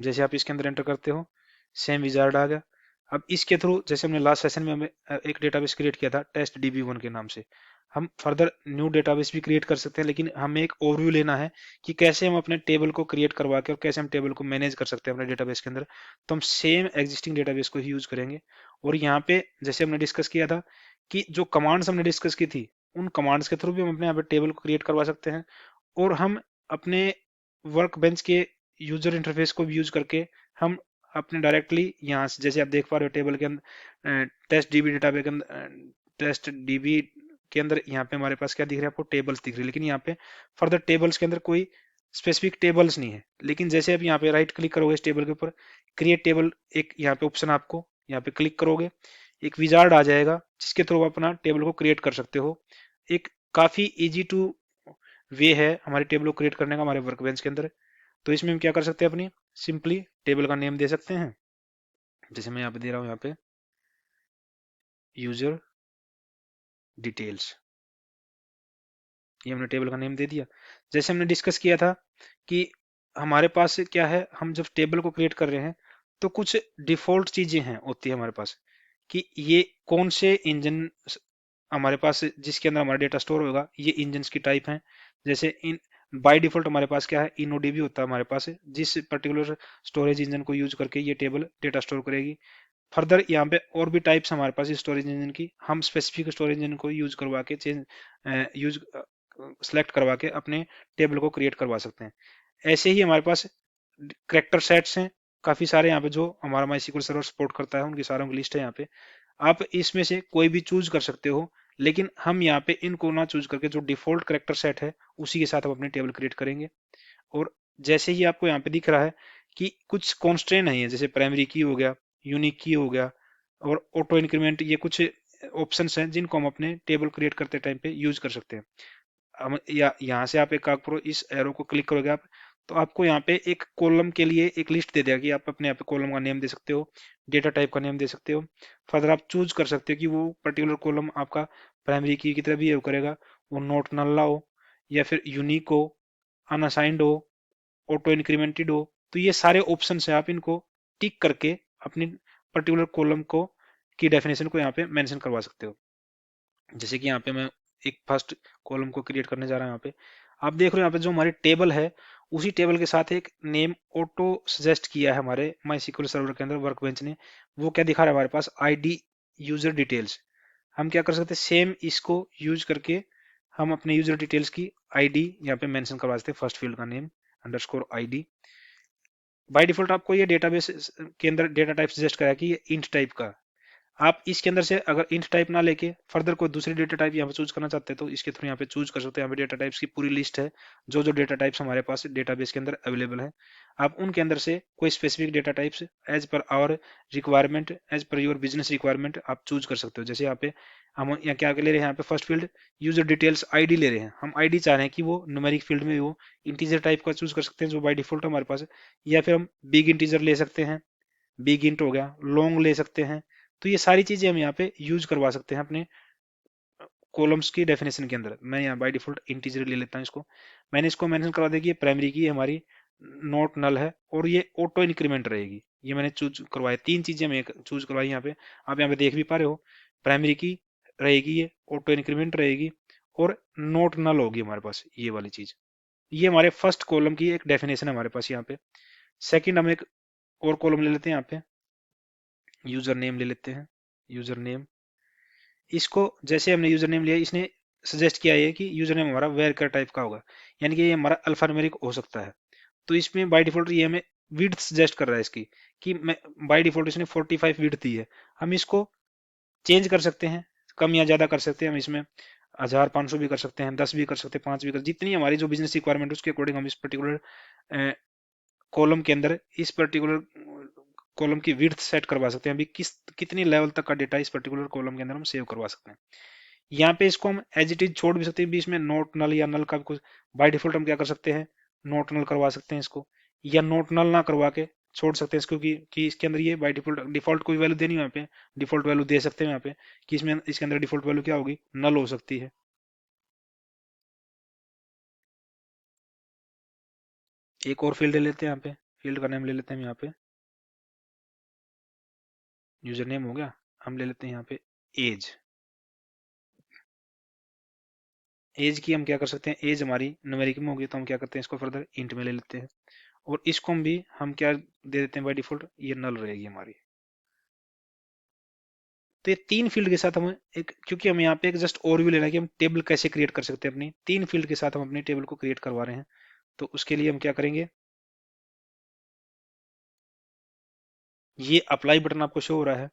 जैसे आप इसके अंदर एंटर करते हो सेम विजार्ड आ गया। अब इसके थ्रू जैसे हमने लास्ट सेशन में हमें एक डेटाबेस क्रिएट किया था टेस्ट DB1 के नाम से, हम फर्दर न्यू डेटाबेस भी क्रिएट कर सकते हैं, लेकिन हमें एक ओवरव्यू लेना है कि कैसे हम अपने टेबल को क्रिएट करवा के और कैसे हम टेबल को मैनेज कर सकते हैं अपने डेटाबेस के अंदर। तो हम सेम एग्जिस्टिंग डेटाबेस को ही यूज करेंगे। और यहाँ पे जैसे हमने डिस्कस किया था कि जो कमांड्स हमने डिस्कस की थी उन कमांड्स के थ्रू भी हम अपने यहाँ पे टेबल को क्रिएट करवा सकते हैं। और हम अपने वर्क बेंच के यूजर इंटरफेस को भी यूज करके हम अपने डायरेक्टली यहाँ से, जैसे आप देख पा रहे हो टेबल के अंदर टेस्ट डीबी डेटाबेस के अंदर, टेस्ट डीबी के अंदर यहाँ पे हमारे पास क्या दिख रहा है, आपको टेबल्स दिख रही है, लेकिन यहाँ पे फर्दर टेबल्स के अंदर कोई स्पेसिफिक टेबल्स नहीं है। लेकिन जैसे आप यहाँ पे राइट क्लिक करोगे इस टेबल के ऊपर, क्रिएट टेबल एक यहाँ पे ऑप्शन, आपको यहाँ पे क्लिक करोगे एक विजार्ड आ जाएगा जिसके थ्रू आप अपना टेबल को क्रिएट कर सकते हो। एक काफी इजी टू वे है हमारे टेबल को क्रिएट करने का हमारे वर्क बेंच के अंदर। तो इसमें हम क्या कर सकते हैं, अपनी सिंपली टेबल का नेम दे सकते हैं। जैसे मैं यहाँ पे दे रहा हूँ, यहाँ पे यूजर डिटेल्स, ये हमने टेबल का नेम दे दिया। जैसे हमने डिस्कस किया था कि हमारे पास क्या है, हम जब टेबल को क्रिएट कर रहे हैं तो कुछ डिफॉल्ट चीजें हैं होती है हमारे पास कि ये कौन से इंजन हमारे पास जिसके अंदर हमारा डेटा स्टोर होगा, ये इंजन की टाइप है। जैसे इन बाय डिफॉल्ट हमारे पास क्या है, इनोडीबी होता है हमारे पास, जिस पर्टिकुलर स्टोरेज इंजन को यूज करके ये टेबल डेटा स्टोर करेगी। फर्दर यहाँ पे और भी टाइप्स हमारे पास स्टोरेज इंजन की, हम स्पेसिफिक स्टोरेज इंजन को यूज करवा के चेंज यूज सेलेक्ट करवा के अपने टेबल को क्रिएट करवा सकते हैं। ऐसे ही हमारे पास करेक्टर सेट्स हैं काफी सारे यहाँ पे जो हमारा MySQL सर्वर सपोर्ट करता है, उनकी सारों की लिस्ट है यहाँ पे। आप इसमें से कोई भी चूज कर सकते हो, लेकिन हम यहाँ पे इनको ना चूज करके जो डिफॉल्ट करेक्टर सेट है उसी के साथ हम अपने टेबल क्रिएट करेंगे। और जैसे ही आपको यहाँ पे दिख रहा है कि कुछ कॉन्स्ट्रेन है, जैसे प्राइमरी की हो गया, यूनिक की हो गया और ऑटो इंक्रीमेंट, ये कुछ ऑप्शंस हैं जिनको हम अपने टेबल क्रिएट करते टाइम पे यूज कर सकते हैं। हम या यहाँ से आप एक काम करो, इस एरो को क्लिक करोगे आप तो आपको यहाँ पे एक कॉलम के लिए एक लिस्ट दे देगा कि आप अपने यहाँ पे कॉलम का नेम दे सकते हो, डेटा टाइप का नेम दे सकते हो। फर्दर आप चूज कर सकते हो कि वो पर्टिकुलर कॉलम आपका प्राइमरी की तरह बिहेव करेगा, वो नॉट नल हो या फिर यूनिक हो, अनअसाइंड हो, ऑटो इंक्रीमेंटेड हो। तो ये सारे ऑप्शन है, आप इनको टिक करके अपनी पर्टिकुलर कॉलम को की डेफिनेशन को यहाँ पे मेंशन करवा सकते हो। जैसे कि यहाँ पे मैं एक फर्स्ट कॉलम को क्रिएट करने जा रहा है। यहाँ पे आप देख रहे हो, यहाँ पे जो हमारी टेबल है उसी टेबल के साथ एक नेम ऑटो सजेस्ट किया है हमारे माई SQL सर्वर के अंदर वर्कबेंच ने। वो क्या दिखा रहा है हमारे पास, आईडी यूजर डिटेल्स। हम क्या कर सकते हैं, सेम इसको यूज करके हम अपने यूजर डिटेल्स की आईडी यहाँ पे मेंशन करवा सकते हैं। फर्स्ट फील्ड का name underscore ID. By default आपको ये डेटाबेस के अंदर डेटा टाइप सजेस्ट करा है कि ये इंट टाइप का। आप इसके अंदर से अगर इंट टाइप ना लेके फर्दर कोई दूसरी डेटा टाइप यहाँ पे चूज करना चाहते हैं तो इसके थ्रू यहाँ पे चूज कर सकते हैं। यहाँ पे डेटा टाइप्स की पूरी लिस्ट है, जो जो डेटा टाइप्स हमारे पास डेटाबेस के अंदर अवेलेबल है। आप उनके अंदर से कोई specific data types as per our requirement, as per your business requirement आप चूज कर सकते हो। जैसे यहाँ पे हम यहाँ क्या ले रहे हैं, यहाँ पे first field user details ID ले रहे हैं। हम आईडी चाह रहे हैं कि वो न्यूमेरिक फील्ड में वो इंटीजर टाइप का चूज कर सकते हैं जो बाय डिफॉल्ट हमारे पास है, या फिर हम बिग इंटीजर ले सकते हैं, बिग इंट हो गया, लॉन्ग ले सकते हैं। तो ये सारी चीजें हम यहाँ पे यूज करवा सकते हैं अपने कॉलम्स की डेफिनेशन के अंदर। मैं यहाँ बाय डिफॉल्ट इंटीजर ले लेता हूँ इसको। मैंने इसको मेंशन करवा दिया कि ये प्राइमरी की हमारी नॉट नल है और ये ऑटो इंक्रीमेंट रहेगी। ये मैंने चूज करवाया, तीन चीजें मैं चूज करवाई यहाँ पे। आप यहाँ पे देख भी पा रहे हो, प्राइमरी की रहेगी, ये ऑटो इंक्रीमेंट रहेगी और नॉट नल होगी हमारे पास ये वाली चीज। ये हमारे फर्स्ट कॉलम की एक डेफिनेशन है हमारे पास यहाँ पे। सेकंड हम एक और कॉलम ले लेते हैं, यहाँ पे यूजर नेम ले लेते हैं। यूजर नेम, इसको जैसे हमने यूजर नेम लिया, इसने सजेस्ट किया है कि यूजर नेम हमारा वेरकर टाइप का होगा, यानी कि ये हमारा अल्फान्यूमेरिक हो सकता है। तो इसमें बाय डिफॉल्ट ये हमें विड्थ सजेस्ट कर रहा है इसकी, कि मैं बाय डिफॉल्ट इसने 45 विड्थ दी है। हम इसको चेंज कर सकते हैं, कम या ज्यादा कर सकते हैं। हम इसमें 1500 भी कर सकते हैं, 10 भी कर सकते हैं, 5 भी कर, जितनी हमारी जो बिजनेस रिक्वायरमेंट है उसके अकॉर्डिंग हम इस पर्टिकुलर कॉलम के अंदर इस पर्टिकुलर कॉलम की विड्थ सेट करवा सकते हैं। अभी कितनी लेवल तक का डेटा इस पर्टिकुलर कॉलम के अंदर हम सेव करवा सकते हैं। यहाँ पे इसको हम एज इट इज छोड़ भी सकते हैं, बीच में नोट नल या नल का कुछ बाय डिफॉल्ट हम क्या कर सकते हैं, नोट नल करवा सकते हैं इसको, या नोट नल ना करवा के छोड़ सकते हैं इसको कि इसके अंदर ये बाय डिफॉल्ट डिफॉल्ट कोई वैल्यू देनी है। यहाँ पे डिफॉल्ट वैल्यू दे सकते हैं यहाँ पे कि इसमें इसके अंदर डिफॉल्ट वैल्यू क्या होगी, नल हो सकती है। एक और फील्ड ले लेते हैं, यहाँ पे फील्ड का नाम ले लेते हैं यहाँ पे, यूजर नेम हो गया। हम ले लेते हैं यहाँ पे एज। एज की हम क्या कर सकते हैं, एज हमारी न्यूमेरिक में होगी तो हम क्या करते हैं, इसको फर्दर इंट में ले लेते हैं। और इसको हम भी हम क्या दे देते हैं बाय डिफॉल्ट, ये नल रहेगी हमारी। तो ये तीन फील्ड के साथ हम एक, क्योंकि हम यहाँ पे एक जस्ट ओवरव्यू लेना है कि हम टेबल कैसे क्रिएट कर सकते हैं, अपनी तीन फील्ड के साथ हम अपनी टेबल को क्रिएट करवा रहे हैं। तो उसके लिए हम क्या करेंगे, ये अप्लाई बटन आपको शो हो रहा है।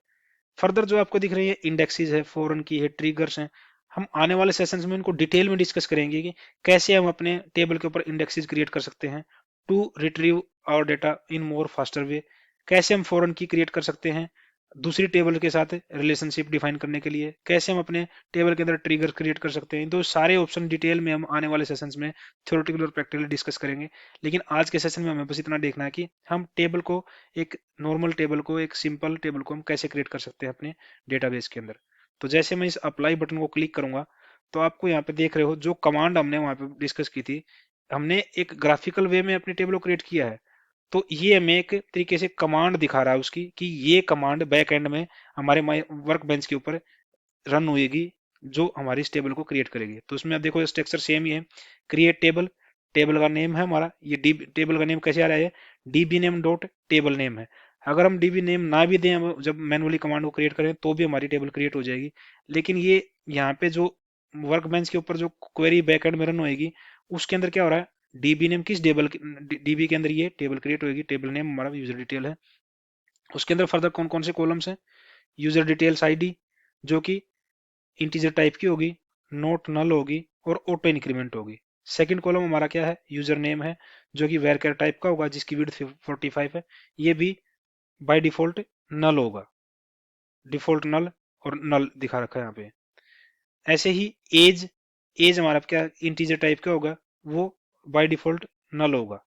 फर्दर जो आपको दिख रही है इंडेक्सेस है, फॉरेन की है, ट्रिगर्स हैं। हम आने वाले सेशंस में इनको डिटेल में डिस्कस करेंगे कि कैसे हम अपने टेबल के ऊपर इंडेक्सेस क्रिएट कर सकते हैं to retrieve our data in more faster way. कैसे हम फॉरेन की क्रिएट कर सकते हैं दूसरी टेबल के साथ रिलेशनशिप डिफाइन करने के लिए, कैसे हम अपने टेबल के अंदर ट्रिगर क्रिएट कर सकते हैं। तो सारे ऑप्शन डिटेल में हम आने वाले सेशंस में थ्योरेटिकल और प्रैक्टिकली डिस्कस करेंगे। लेकिन आज के सेशन में हमें बस इतना देखना है कि हम टेबल को, एक नॉर्मल टेबल को, एक सिंपल टेबल को हम कैसे क्रिएट कर सकते हैं अपने डेटाबेस के अंदर। तो जैसे मैं इस अप्लाई बटन को क्लिक करूंगा तो आपको यहाँ पे देख रहे हो जो कमांड हमने वहां पे डिस्कस की थी, हमने एक ग्राफिकल वे में अपनी टेबल को क्रिएट किया है। तो ये हमें एक तरीके से कमांड दिखा रहा है उसकी, कि ये कमांड बैक एंड में हमारे वर्क बेंच के ऊपर रन होएगी जो हमारी इस टेबल को क्रिएट करेगी। तो उसमें आप देखो स्ट्रक्चर सेम ही है, क्रिएट टेबल, टेबल का नेम है हमारा, ये डी टेबल का नेम कैसे आ रहा है, dB name dot table name है। अगर हम डीबी नेम ना भी दें, हम जब मैनुअली कमांड को क्रिएट करें तो भी हमारी टेबल क्रिएट हो जाएगी। लेकिन ये यहाँ पे जो वर्क बेंच के ऊपर जो क्वेरी बैकएंड में रन होएगी उसके अंदर क्या हो रहा है, डीबी नेम किस टेबल, डीबी के अंदर ये टेबल क्रिएट होगी, टेबल नेम हमारा यूजर डिटेल है। उसके अंदर फर्दर कौन कौन से कॉलम्स हैं, यूजर डिटेल्स आईडी जो कि इंटीजर टाइप की होगी, नोट नल होगी और ऑटो इंक्रीमेंट होगी। सेकंड कॉलम हमारा क्या है, यूजर नेम है जो कि वेरकर टाइप का होगा जिसकी विड्थ 45 है, ये भी बाय डिफॉल्ट नल होगा, डिफॉल्ट नल और नल दिखा रखा है यहाँ पे। ऐसे ही एज, एज हमारा क्या इंटीजर टाइप का होगा, वो बाय डिफॉल्ट नल होगा।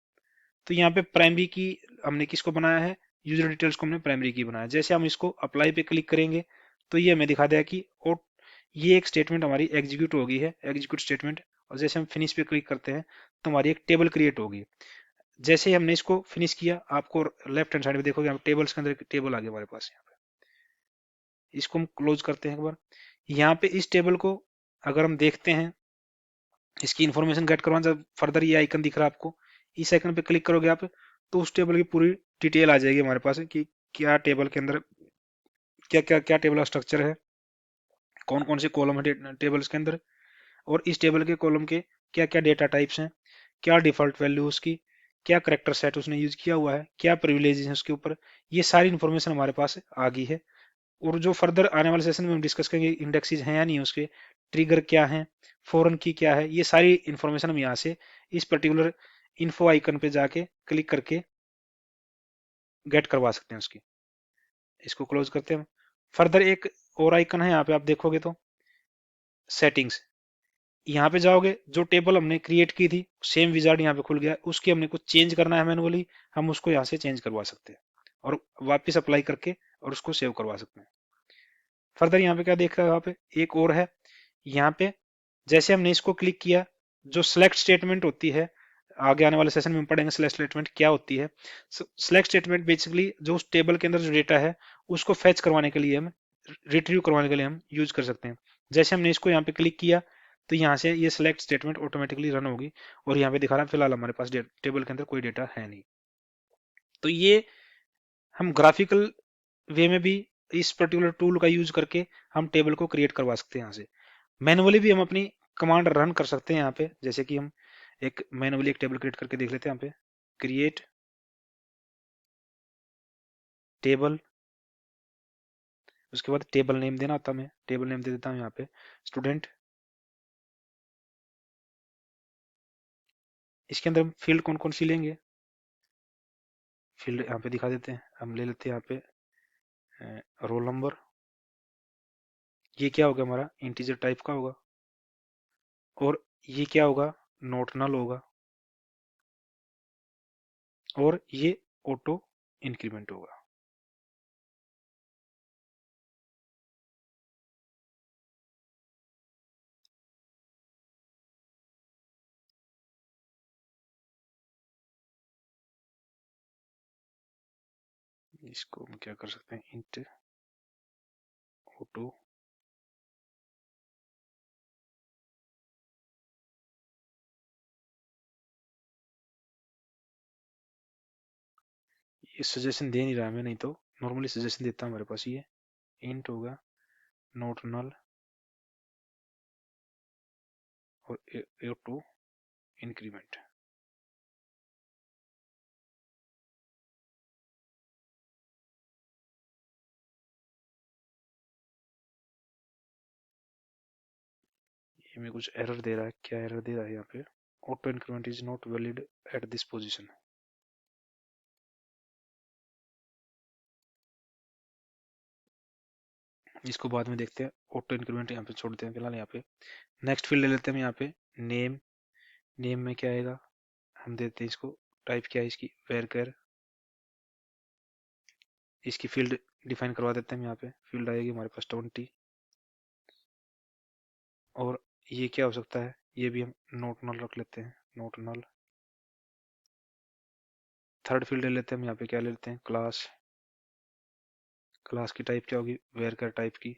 तो यहाँ पे प्राइमरी की हमने किसको बनाया है, यूजर डिटेल्स को हमने प्राइमरी की बनाया। जैसे हम इसको अप्लाई पे क्लिक करेंगे तो ये हमें दिखा देगा कि ये एक स्टेटमेंट हमारी एग्जीक्यूट हो गई है, एग्जीक्यूट स्टेटमेंट। और जैसे हम फिनिश पे क्लिक करते हैं तो हमारी एक टेबल क्रिएट होगी। जैसे ही हमने इसको फिनिश किया, आपको लेफ्ट हैंड साइड में देखोगे हम टेबल्स के अंदर एक टेबल आ गया हमारे पास। यहाँ पे इसको हम क्लोज करते हैं एक बार। यहाँ पे इस टेबल को अगर हम देखते हैं इसकी इंफॉर्मेशन गेट करवाना, जब फर्दर ये आइकन दिख रहा है आपको, इस आइकन पे क्लिक करोगे आप, तो उस टेबल की पूरी डिटेल आ जाएगी हमारे पास कि क्या टेबल के अंदर क्या क्या क्या टेबल का स्ट्रक्चर है, कौन कौन से कॉलम है टेबल्स के अंदर, और इस टेबल के कॉलम के क्या क्या डेटा टाइप्स हैं, क्या डिफॉल्ट वैल्यू उसकी, क्या करेक्टर सेट उसने यूज किया हुआ है, क्या प्रिविलेज है उसके ऊपर, ये सारी इन्फॉर्मेशन हमारे पास आ गई है। और जो फर्दर आने वाले सेशन में हम डिस्कस करेंगे, इंडेक्सेस हैं या नहीं उसके, ट्रिगर क्या है, फॉरन की क्या है, ये सारी इन्फॉर्मेशन हम यहाँ से इस पर्टिकुलर इन्फो आइकन पे जाके क्लिक करके गेट करवा सकते हैं उसकी। इसको क्लोज करते हैं। फर्दर एक और आइकन है यहाँ पे, आप देखोगे तो सेटिंग्स, यहाँ पे जाओगे, जो टेबल हमने क्रिएट की थी सेम विजार्ड यहाँ पे खुल गया, उसकी हमने कुछ चेंज करना है मैनुअली, हम उसको यहाँ से चेंज करवा सकते हैं और वापस अप्लाई करके और उसको सेव करवा सकते हैं। फर्दर यहाँ पे क्या देख रहे हो, यहाँ पे एक और है, यहाँ पे जैसे हमने इसको क्लिक किया, जो सिलेक्ट स्टेटमेंट होती है, आगे आने वाले सेशन में हम पढ़ेंगे सिलेक्ट स्टेटमेंट क्या होती है। सिलेक्ट स्टेटमेंट बेसिकली जो उस टेबल के अंदर जो डेटा है उसको फेच करवाने के लिए, हम रिट्रीव करवाने के लिए हम यूज कर सकते हैं। जैसे हमने इसको यहाँ पे क्लिक किया, तो यहाँ से ये सिलेक्ट स्टेटमेंट ऑटोमेटिकली रन होगी और यहाँ पे दिखा रहा है फिलहाल हमारे पास टेबल के अंदर कोई डेटा है नहीं। तो ये हम ग्राफिकल वे में भी इस पर्टिकुलर टूल का यूज करके हम टेबल को क्रिएट करवा सकते हैं। यहाँ से मैनुअली भी हम अपनी कमांड रन कर सकते हैं यहाँ पे, जैसे कि हम एक मैनुअली एक टेबल क्रिएट करके देख लेते हैं। यहाँ पे क्रिएट टेबल, उसके बाद टेबल नेम देना होता है, मैं टेबल नेम दे देता हूँ यहाँ पे स्टूडेंट। इसके अंदर हम फील्ड कौन कौन सी लेंगे, फील्ड यहाँ पे दिखा देते हैं, हम ले लेते हैं यहाँ पे रोल नंबर, ये क्या होगा हमारा इंटीजर टाइप का होगा, और ये क्या होगा नॉट नल होगा, और ये ऑटो इंक्रीमेंट होगा। इसको हम क्या कर सकते हैं, इंट ऑटो, ये सजेशन दे नहीं रहा मैं, नहीं तो नॉर्मली सजेशन देता हूँ हमारे पास, ये इंट होगा नॉट नल और ऑटो इंक्रीमेंट। ये में कुछ एरर दे रहा है, क्या एरर दे रहा है यहाँ पे, auto increment is not valid at this position. इसको बाद में देखते हैं, ऑटो इंक्रीमेंट यहाँ पे छोड़ते हैं फिलहाल। यहाँ पे नेक्स्ट फील्ड ले लेते हैं हम, यहाँ पे नेम, नेम में क्या आएगा, हम देते हैं इसको टाइप क्या है इसकी वेरकर, इसकी फील्ड डिफाइन करवा देते हैं हम, यहाँ पे फील्ड आएगी हमारे पास 20, और ये क्या हो सकता है, ये भी हम नोट नल रख लेते हैं, नोट नल। थर्ड फील्ड ले लेते हैं हम, यहाँ पे क्या ले लेते हैं क्लास, क्लास की टाइप क्या होगी वेरकर टाइप की,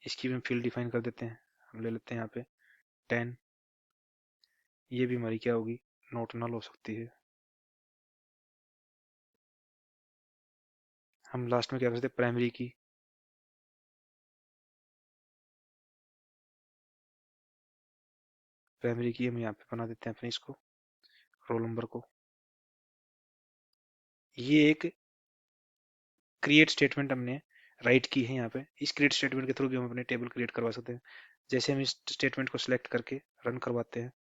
इसकी भी हम फील्ड डिफाइन कर देते हैं, हम ले लेते हैं यहाँ पे 10, ये भी हमारी क्या होगी नोट नल हो सकती है। हम लास्ट में क्या करते हैं प्राइमरी की, प्राइमरी की हम यहाँ पे बना देते हैं अपने इसको रोल नंबर को। ये एक क्रिएट स्टेटमेंट हमने राइट की है यहाँ पे, इस क्रिएट स्टेटमेंट के थ्रू भी हम अपने टेबल क्रिएट करवा सकते हैं। जैसे हम इस स्टेटमेंट को सिलेक्ट करके रन करवाते हैं,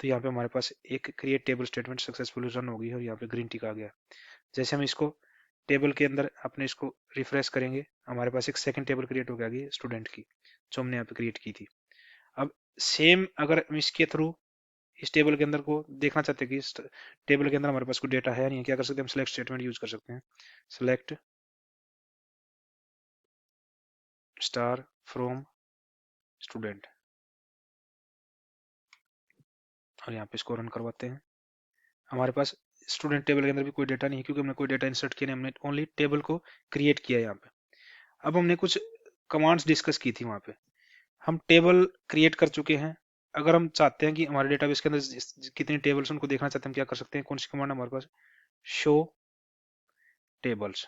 तो यहाँ पे हमारे पास एक create table statement successfully run होगी और यहाँ पे ग्रीन टिक आ गया। जैसे हम इसको टेबल के अंदर अपने इसको रिफ्रेश करेंगे, हमारे पास एक सेकंड टेबल क्रिएट हो गया स्टूडेंट की, जो हमने यहाँ पे क्रिएट की थी। अब सेम अगर हम इसके थ्रू इस टेबल के अंदर को देखना चाहते हैं कि इस टेबल के अंदर हमारे पास कोई डेटा है नहीं है, क्या कर सकते हैं हम सिलेक्ट स्टेटमेंट यूज कर सकते हैं, सिलेक्ट स्टार फ्रॉम स्टूडेंट, और यहाँ पे इसको रन करवाते हैं। हमारे पास स्टूडेंट टेबल के अंदर भी कोई डेटा नहीं है, क्योंकि हमने कोई डेटा इंसर्ट किया नहीं, हमने ओनली टेबल को क्रिएट किया है यहाँ पे। अब हमने कुछ कमांड्स डिस्कस की थी वहाँ पे, हम टेबल क्रिएट कर चुके हैं। अगर हम चाहते हैं कि हमारे डेटाबेस के अंदर कितनी टेबल्स उनको देखना चाहते हैं, हम क्या कर सकते हैं, कौन सी कमांड हमारे पास, शो टेबल्स।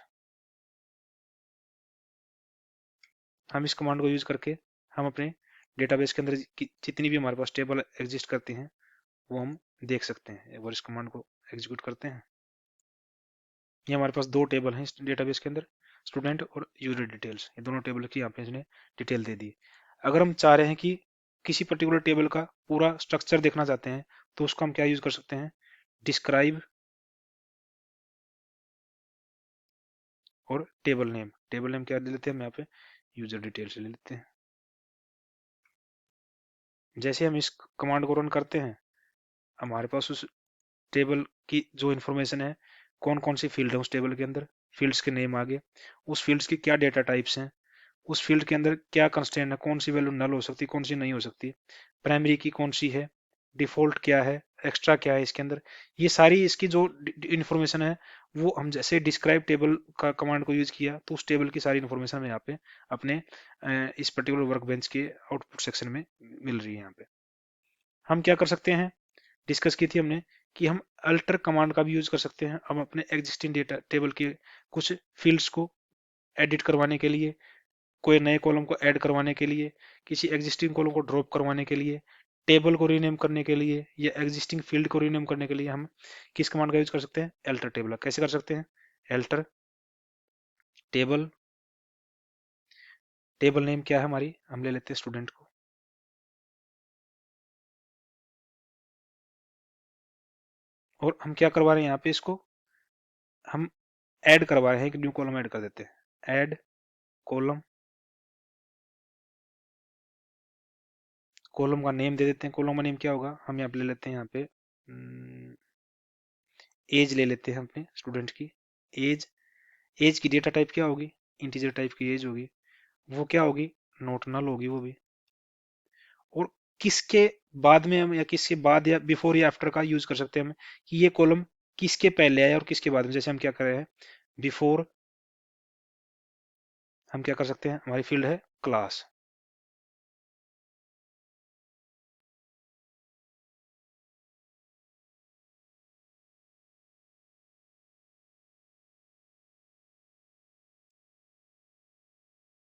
हम इस कमांड को यूज करके हम अपने डेटाबेस के अंदर जितनी भी हमारे पास टेबल एग्जिस्ट करती हैं वो हम देख सकते हैं। एक बार इस कमांड को एग्जीक्यूट करते हैं। ये हमारे पास दो टेबल हैं इस डेटाबेस के अंदर, स्टूडेंट और यूजर डिटेल्स। ये दोनों टेबल की यहाँ पे इसने डिटेल दे दी। अगर हम चाह रहे हैं कि किसी पर्टिकुलर टेबल का पूरा स्ट्रक्चर देखना चाहते हैं तो उसको हम क्या यूज कर सकते हैं, डिस्क्राइब और टेबल नेम। टेबल नेम क्या ले लेते हैं हम यहाँ पे, यूजर डिटेल्स ले लेते हैं। जैसे हम इस कमांड को रन करते हैं, हमारे पास उस टेबल की जो इन्फॉर्मेशन है, कौन कौन सी फील्ड है उस टेबल के अंदर, फील्ड्स के नेम आ गए, उस फील्ड्स की क्या डेटा टाइप्स हैं, उस फील्ड के अंदर क्या कंस्ट्रेंट है, कौन सी वैल्यू नल हो सकती है, कौन सी नहीं हो सकती, प्राइमरी की कौन सी है, डिफॉल्ट क्या है, एक्स्ट्रा क्या है इसके अंदर। ये सारी इसकी जो इन्फॉर्मेशन है वो हम जैसे डिस्क्राइब टेबल का कमांड को यूज किया तो उस टेबल की सारी इन्फॉर्मेशन हमें यहाँ पे अपने इस पर्टिकुलर वर्क बेंच के आउटपुट सेक्शन में मिल रही है। यहाँ पे हम क्या कर सकते हैं, डिस्कस की थी हमने कि हम अल्टर कमांड का भी यूज कर सकते हैं। हम अपने एग्जिस्टिंग डेटा टेबल के कुछ फील्ड्स को एडिट करवाने के लिए, कोई नए कॉलम को ऐड करवाने के लिए, किसी एग्जिस्टिंग कॉलम को ड्रॉप करवाने के लिए, टेबल को रीनेम करने के लिए या एग्जिस्टिंग फील्ड को रीनेम करने के लिए हम किस कमांड का यूज कर सकते हैं, एल्टर टेबल। कैसे कर सकते हैं, एल्टर टेबल, टेबल नेम क्या है हमारी, हम ले लेते हैं स्टूडेंट को, और हम क्या करवा रहे हैं यहाँ पे, इसको हम ऐड करवा रहे हैं, एक न्यू कॉलम ऐड कर देते हैं, ऐड कॉलम। कॉलम का नेम दे देते हैं, कॉलम का नेम क्या होगा, हम यहाँ पे ले लेते हैं, यहाँ पे एज ले लेते हैं अपने स्टूडेंट की, एज। एज की डेटा टाइप क्या होगी, इंटीजर टाइप की एज होगी, वो क्या होगी, नॉट नल होगी वो भी। और किसके बाद में हम, या किसके बाद या बिफोर या आफ्टर का यूज कर सकते हैं हम, कि ये कॉलम किसके पहले आया और किसके बाद में। जैसे हम क्या कर रहे हैं, बिफोर, हम क्या कर सकते हैं, हमारी फील्ड है क्लास,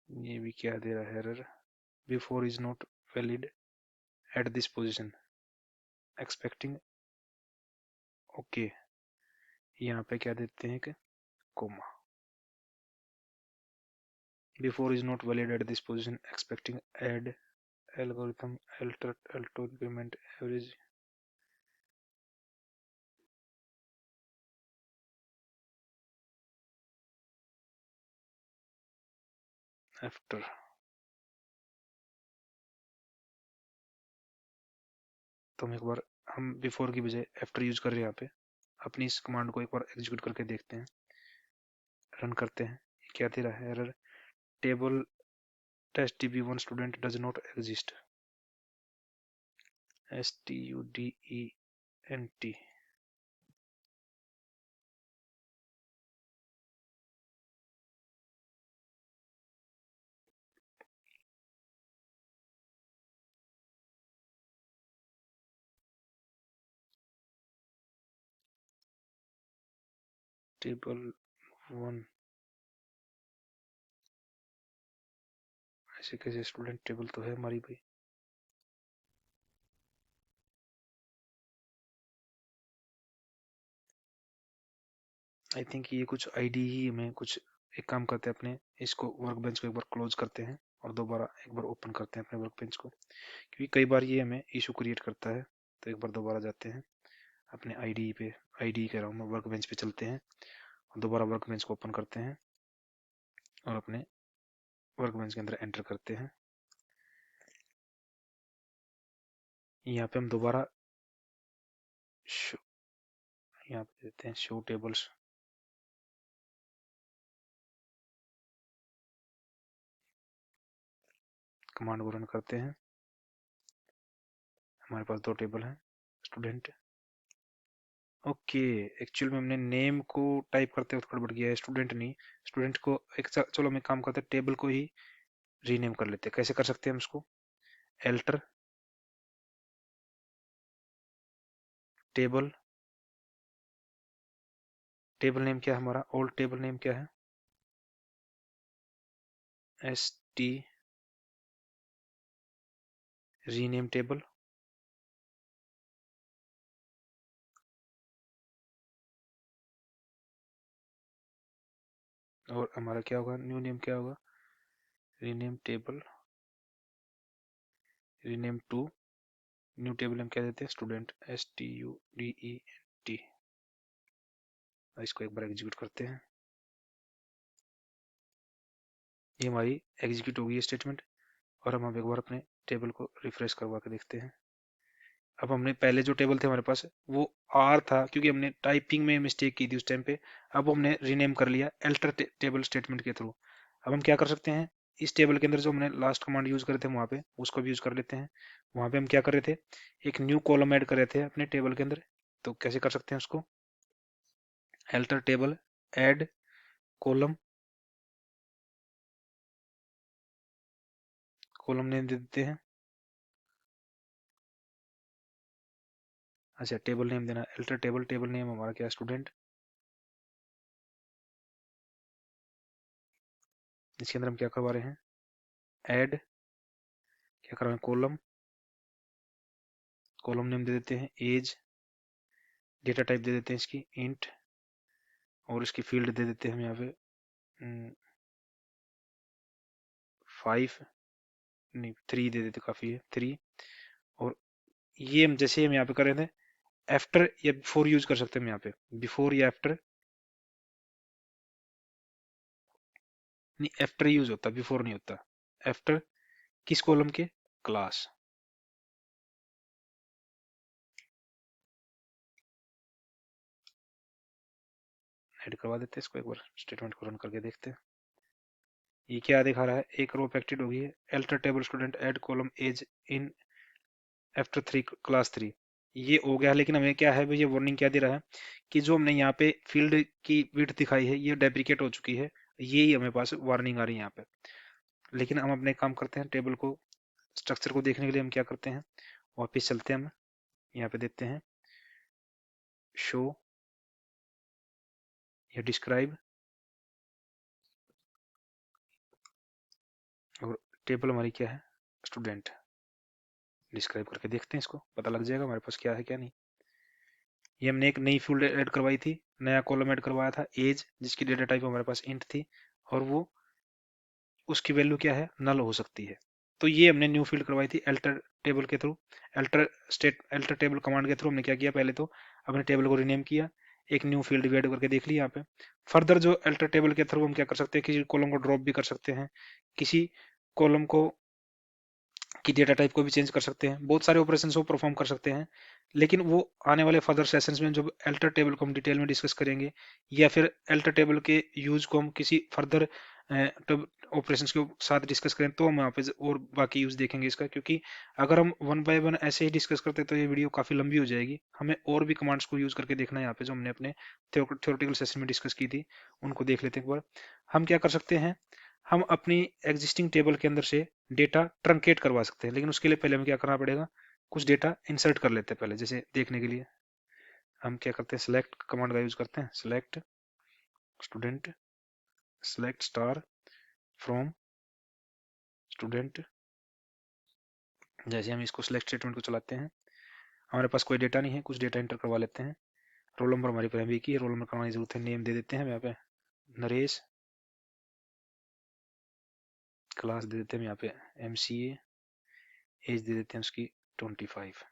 ये भी क्या दे रहा है error, before is not valid at this position expecting, okay. यहाँ पे क्या देते हैं कि comma, before is not valid at this position expecting add algorithm alter auto increment average after. तो हम एक बार, हम बिफोर की बजाय आफ्टर यूज कर रहे हैं यहाँ पे। अपनी इस कमांड को एक बार एग्जीक्यूट करके देखते हैं, रन करते हैं। क्या दे रहा है error, table test db1 student does not exist, student। Table 1, ऐसे कैसे, स्टूडेंट टेबल तो है हमारी भाई। आई थिंक ये कुछ आईडी ही हमें कुछ, एक काम करते हैं, अपने इसको वर्क बेंच को एक बार क्लोज करते हैं और दोबारा एक बार ओपन करते हैं अपने वर्क बेंच को, क्योंकि कई बार ये हमें इशू क्रिएट करता है। तो एक बार दोबारा जाते हैं अपने आईडी पे, आईडी कह रहा हूँ मैं, वर्क बेंच पे चलते हैं और दोबारा वर्क बेंच को ओपन करते हैं और अपने वर्क बेंच के अंदर एंटर करते हैं। यहाँ पे हम दोबारा शो, यहाँ पे देते हैं शो टेबल्स, कमांड को रन करते हैं। हमारे पास दो टेबल हैं, स्टूडेंट, ओके। एक्चुअल में हमने नेम को टाइप करते वक्त गड़बड़ किया है, स्टूडेंट नहीं, स्टूडेंट को एक चलो हम एक काम करते हैं, टेबल को ही रीनेम कर लेते हैं। कैसे कर सकते हैं हम इसको, एल्टर टेबल, टेबल नेम क्या है हमारा, ओल्ड टेबल नेम क्या है, एस टी रीनेम टेबल, और हमारा क्या होगा, न्यू नेम क्या होगा, rename table, rename to, new table हम क्या देते हैं, स्टूडेंट, STUDENT। इसको एक बार एग्जीक्यूट करते हैं, ये हमारी एग्जीक्यूट होगी स्टेटमेंट। और हम अब एक बार अपने टेबल को रिफ्रेश करवा के देखते हैं। अब हमने पहले जो टेबल थे हमारे पास वो आर था, क्योंकि हमने टाइपिंग में मिस्टेक की थी उस टाइम पे। अब हमने रीनेम कर लिया अल्टर टेबल स्टेटमेंट के थ्रू। अब हम क्या कर सकते हैं, इस टेबल के अंदर जो हमने लास्ट कमांड यूज करे थे वहां पे उसको भी यूज कर लेते हैं। वहां पे हम क्या कर रहे थे, एक न्यू कॉलम ऐड कर रहे थे अपने टेबल के अंदर। तो कैसे कर सकते हैं उसको, alter table add column, column name दे देते हैं। अच्छा, टेबल नेम देना, अल्टर टेबल, टेबल नेम हमारा क्या है, स्टूडेंट। इसके अंदर हम क्या करवा रहे हैं, ऐड, क्या कर रहे हैं, कॉलम, कॉलम नेम दे देते हैं एज, डेटा टाइप दे देते हैं इसकी इंट, और इसकी फील्ड दे देते हैं हम यहाँ पे 5, नहीं 3 दे देते, काफी है 3। और ये हम जैसे हम यहाँ पे कर रहे थे, आफ्टर या बिफोर यूज कर सकते हैं हम यहाँ पे, बिफोर या आफ्टर, नहीं आफ्टर यूज होता, बिफोर नहीं होता। आफ्टर किस कॉलम के, क्लास। ऐड करवा देते हैं इसको, एक बार स्टेटमेंट को रन करके देखते हैं। ये क्या दिखा रहा है, एक रो अफेक्टेड होगी है, alter table student add column age in after 3 class 3। ये हो गया, लेकिन हमें क्या है, ये वार्निंग क्या दे रहा है कि जो हमने यहाँ पे फील्ड की विड्थ दिखाई है ये डेप्रिकेट हो चुकी है। ये ही हमें पास वार्निंग आ रही है यहाँ पे। लेकिन हम अपने काम करते हैं, टेबल को स्ट्रक्चर को देखने के लिए हम क्या करते हैं, वापिस चलते हैं, हम यहाँ पे देते हैं शो या डिस्क्राइब, और टेबल हमारी क्या है, स्टूडेंट। डिस्क्राइब करके देखते हैं, इसको पता लग जाएगा हमारे पास क्या है क्या नहीं। ये हमने एक नई फील्ड ऐड करवाई थी, नया कॉलम ऐड करवाया था एज, जिसकी डेटा टाइप हमारे पास इंट थी, और वो उसकी वैल्यू क्या है, नल हो सकती है। तो ये हमने न्यू फील्ड करवाई थी अल्टर टेबल के थ्रू। अल्टर टेबल कमांड के थ्रू हमने क्या किया, पहले तो अपने टेबल को रीनेम किया, एक न्यू फील्ड भी ऐड करके देख ली यहाँ पे। फर्दर जो अल्टर टेबल के थ्रू हम क्या कर सकते हैं, किसी कॉलम को ड्रॉप भी कर सकते हैं, किसी कॉलम को की डेटा टाइप को भी चेंज कर सकते हैं, बहुत सारे ऑपरेशन को परफॉर्म कर सकते हैं। लेकिन वो आने वाले फर्दर सेशंस में जब अल्टर टेबल को हम डिटेल में डिस्कस करेंगे, या फिर अल्टर टेबल के यूज को हम किसी फर्दर ऑपरेशंस के साथ डिस्कस करें, तो हम यहाँ पे और बाकी यूज देखेंगे इसका। क्योंकि अगर हम वन बाय वन ऐसे ही डिस्कस करते हैं तो ये वीडियो काफी लंबी हो जाएगी। हमें और भी कमांड्स को यूज करके देखना है यहाँ पे, जो हमने अपने थ्योरेटिकल सेशन में डिस्कस की थी, उनको देख लेते हैं एक बार। हम क्या कर सकते हैं, हम अपनी एग्जिस्टिंग टेबल के अंदर से डेटा ट्रंकेट करवा सकते हैं, लेकिन उसके लिए पहले हमें क्या करना पड़ेगा, कुछ डेटा इंसर्ट कर लेते हैं पहले। जैसे देखने के लिए हम क्या करते हैं, सिलेक्ट कमांड का यूज करते हैं, select student, select star from student. जैसे हम इसको सिलेक्ट स्टेटमेंट को चलाते हैं, हमारे पास कोई डेटा नहीं है, कुछ डेटा इंटर करवा लेते हैं। रोल नंबर हमारी प्राइमरी की है, रोल नंबर करवाने की जरूरत है, नेम दे देते हैं हम यहाँ पे नरेश, क्लास दे देते हैं यहाँ पे MCA, एज दे देते हैं उसकी 25।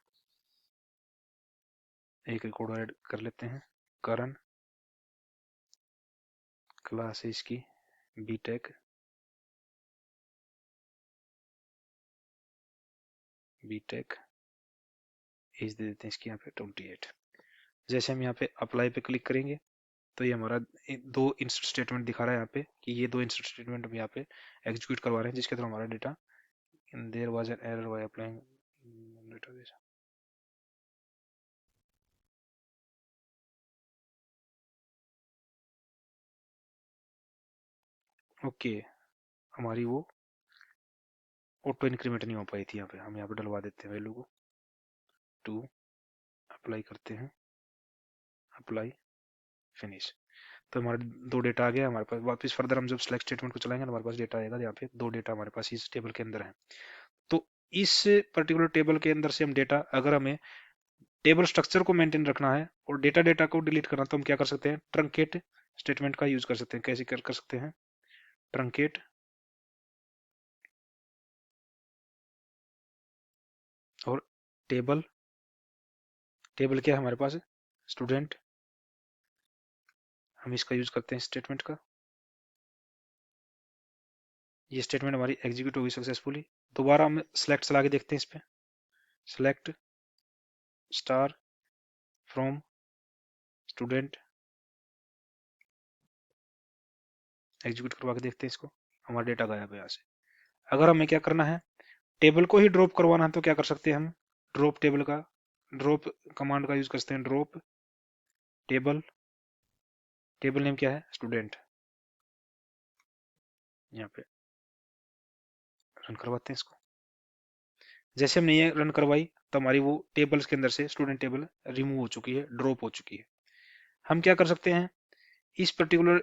एक रिकॉर्ड ऐड कर लेते हैं, करण, क्लास है इसकी बीटेक, बीटेक, एज दे देते हैं इसकी यहाँ पे 28। जैसे हम यहाँ पे अप्लाई पे क्लिक करेंगे तो ये हमारा दो इंसर्ट स्टेटमेंट दिखा रहा है यहाँ पे, कि ये दो इंसर्ट स्टेटमेंट हम यहाँ पे एग्जीक्यूट करवा रहे हैं, जिसके थ्रू हमारा data, there was an error while applying database. Okay, हमारी वो ऑटो इंक्रीमेंट नहीं हो पाई थी यहाँ पे, हम यहाँ पे डलवा देते हैं वैल्यू को 2, अप्लाई करते हैं, अप्लाई, फिनिश। तो हमारे दो डेटा आ गया हमारे पास। वापस फर्दर हम जब सिलेक्ट स्टेटमेंट को चलाएंगे तो हमारे पास डेटा आएगा, यहाँ पे दो डेटा हमारे पास इस टेबल के अंदर है। तो इस पर्टिकुलर टेबल के अंदर से हम डेटा, अगर हमें टेबल स्ट्रक्चर को मेंटेन रखना है और डेटा को डिलीट करना, तो हम क्या कर सकते हैं, ट्रंकेट स्टेटमेंट का यूज कर सकते हैं। कैसे कर सकते हैं, ट्रंकेट और टेबल क्या है हमारे पास, स्टूडेंट, हम इसका यूज करते हैं स्टेटमेंट का। ये स्टेटमेंट हमारी एग्जीक्यूट होगी सक्सेसफुली। दोबारा हम सेलेक्ट चला के देखते हैं इस पे, select star from student, execute करवा के देखते हैं इसको, हमारा डेटा गायब है यहाँ से। अगर हमें क्या करना है, टेबल को ही ड्रॉप करवाना है, तो क्या कर सकते हैं हम, ड्रॉप टेबल का, ड्रॉप कमांड का यूज करते हैं, ड्रॉप टेबल, टेबल नेम क्या है, स्टूडेंट। यहाँ पे रन करवाते हैं इसको। जैसे हमने ये रन करवाई तो हमारी वो टेबल्स के अंदर से स्टूडेंट टेबल रिमूव हो चुकी है, ड्रॉप हो चुकी है। हम क्या कर सकते हैं, इस पर्टिकुलर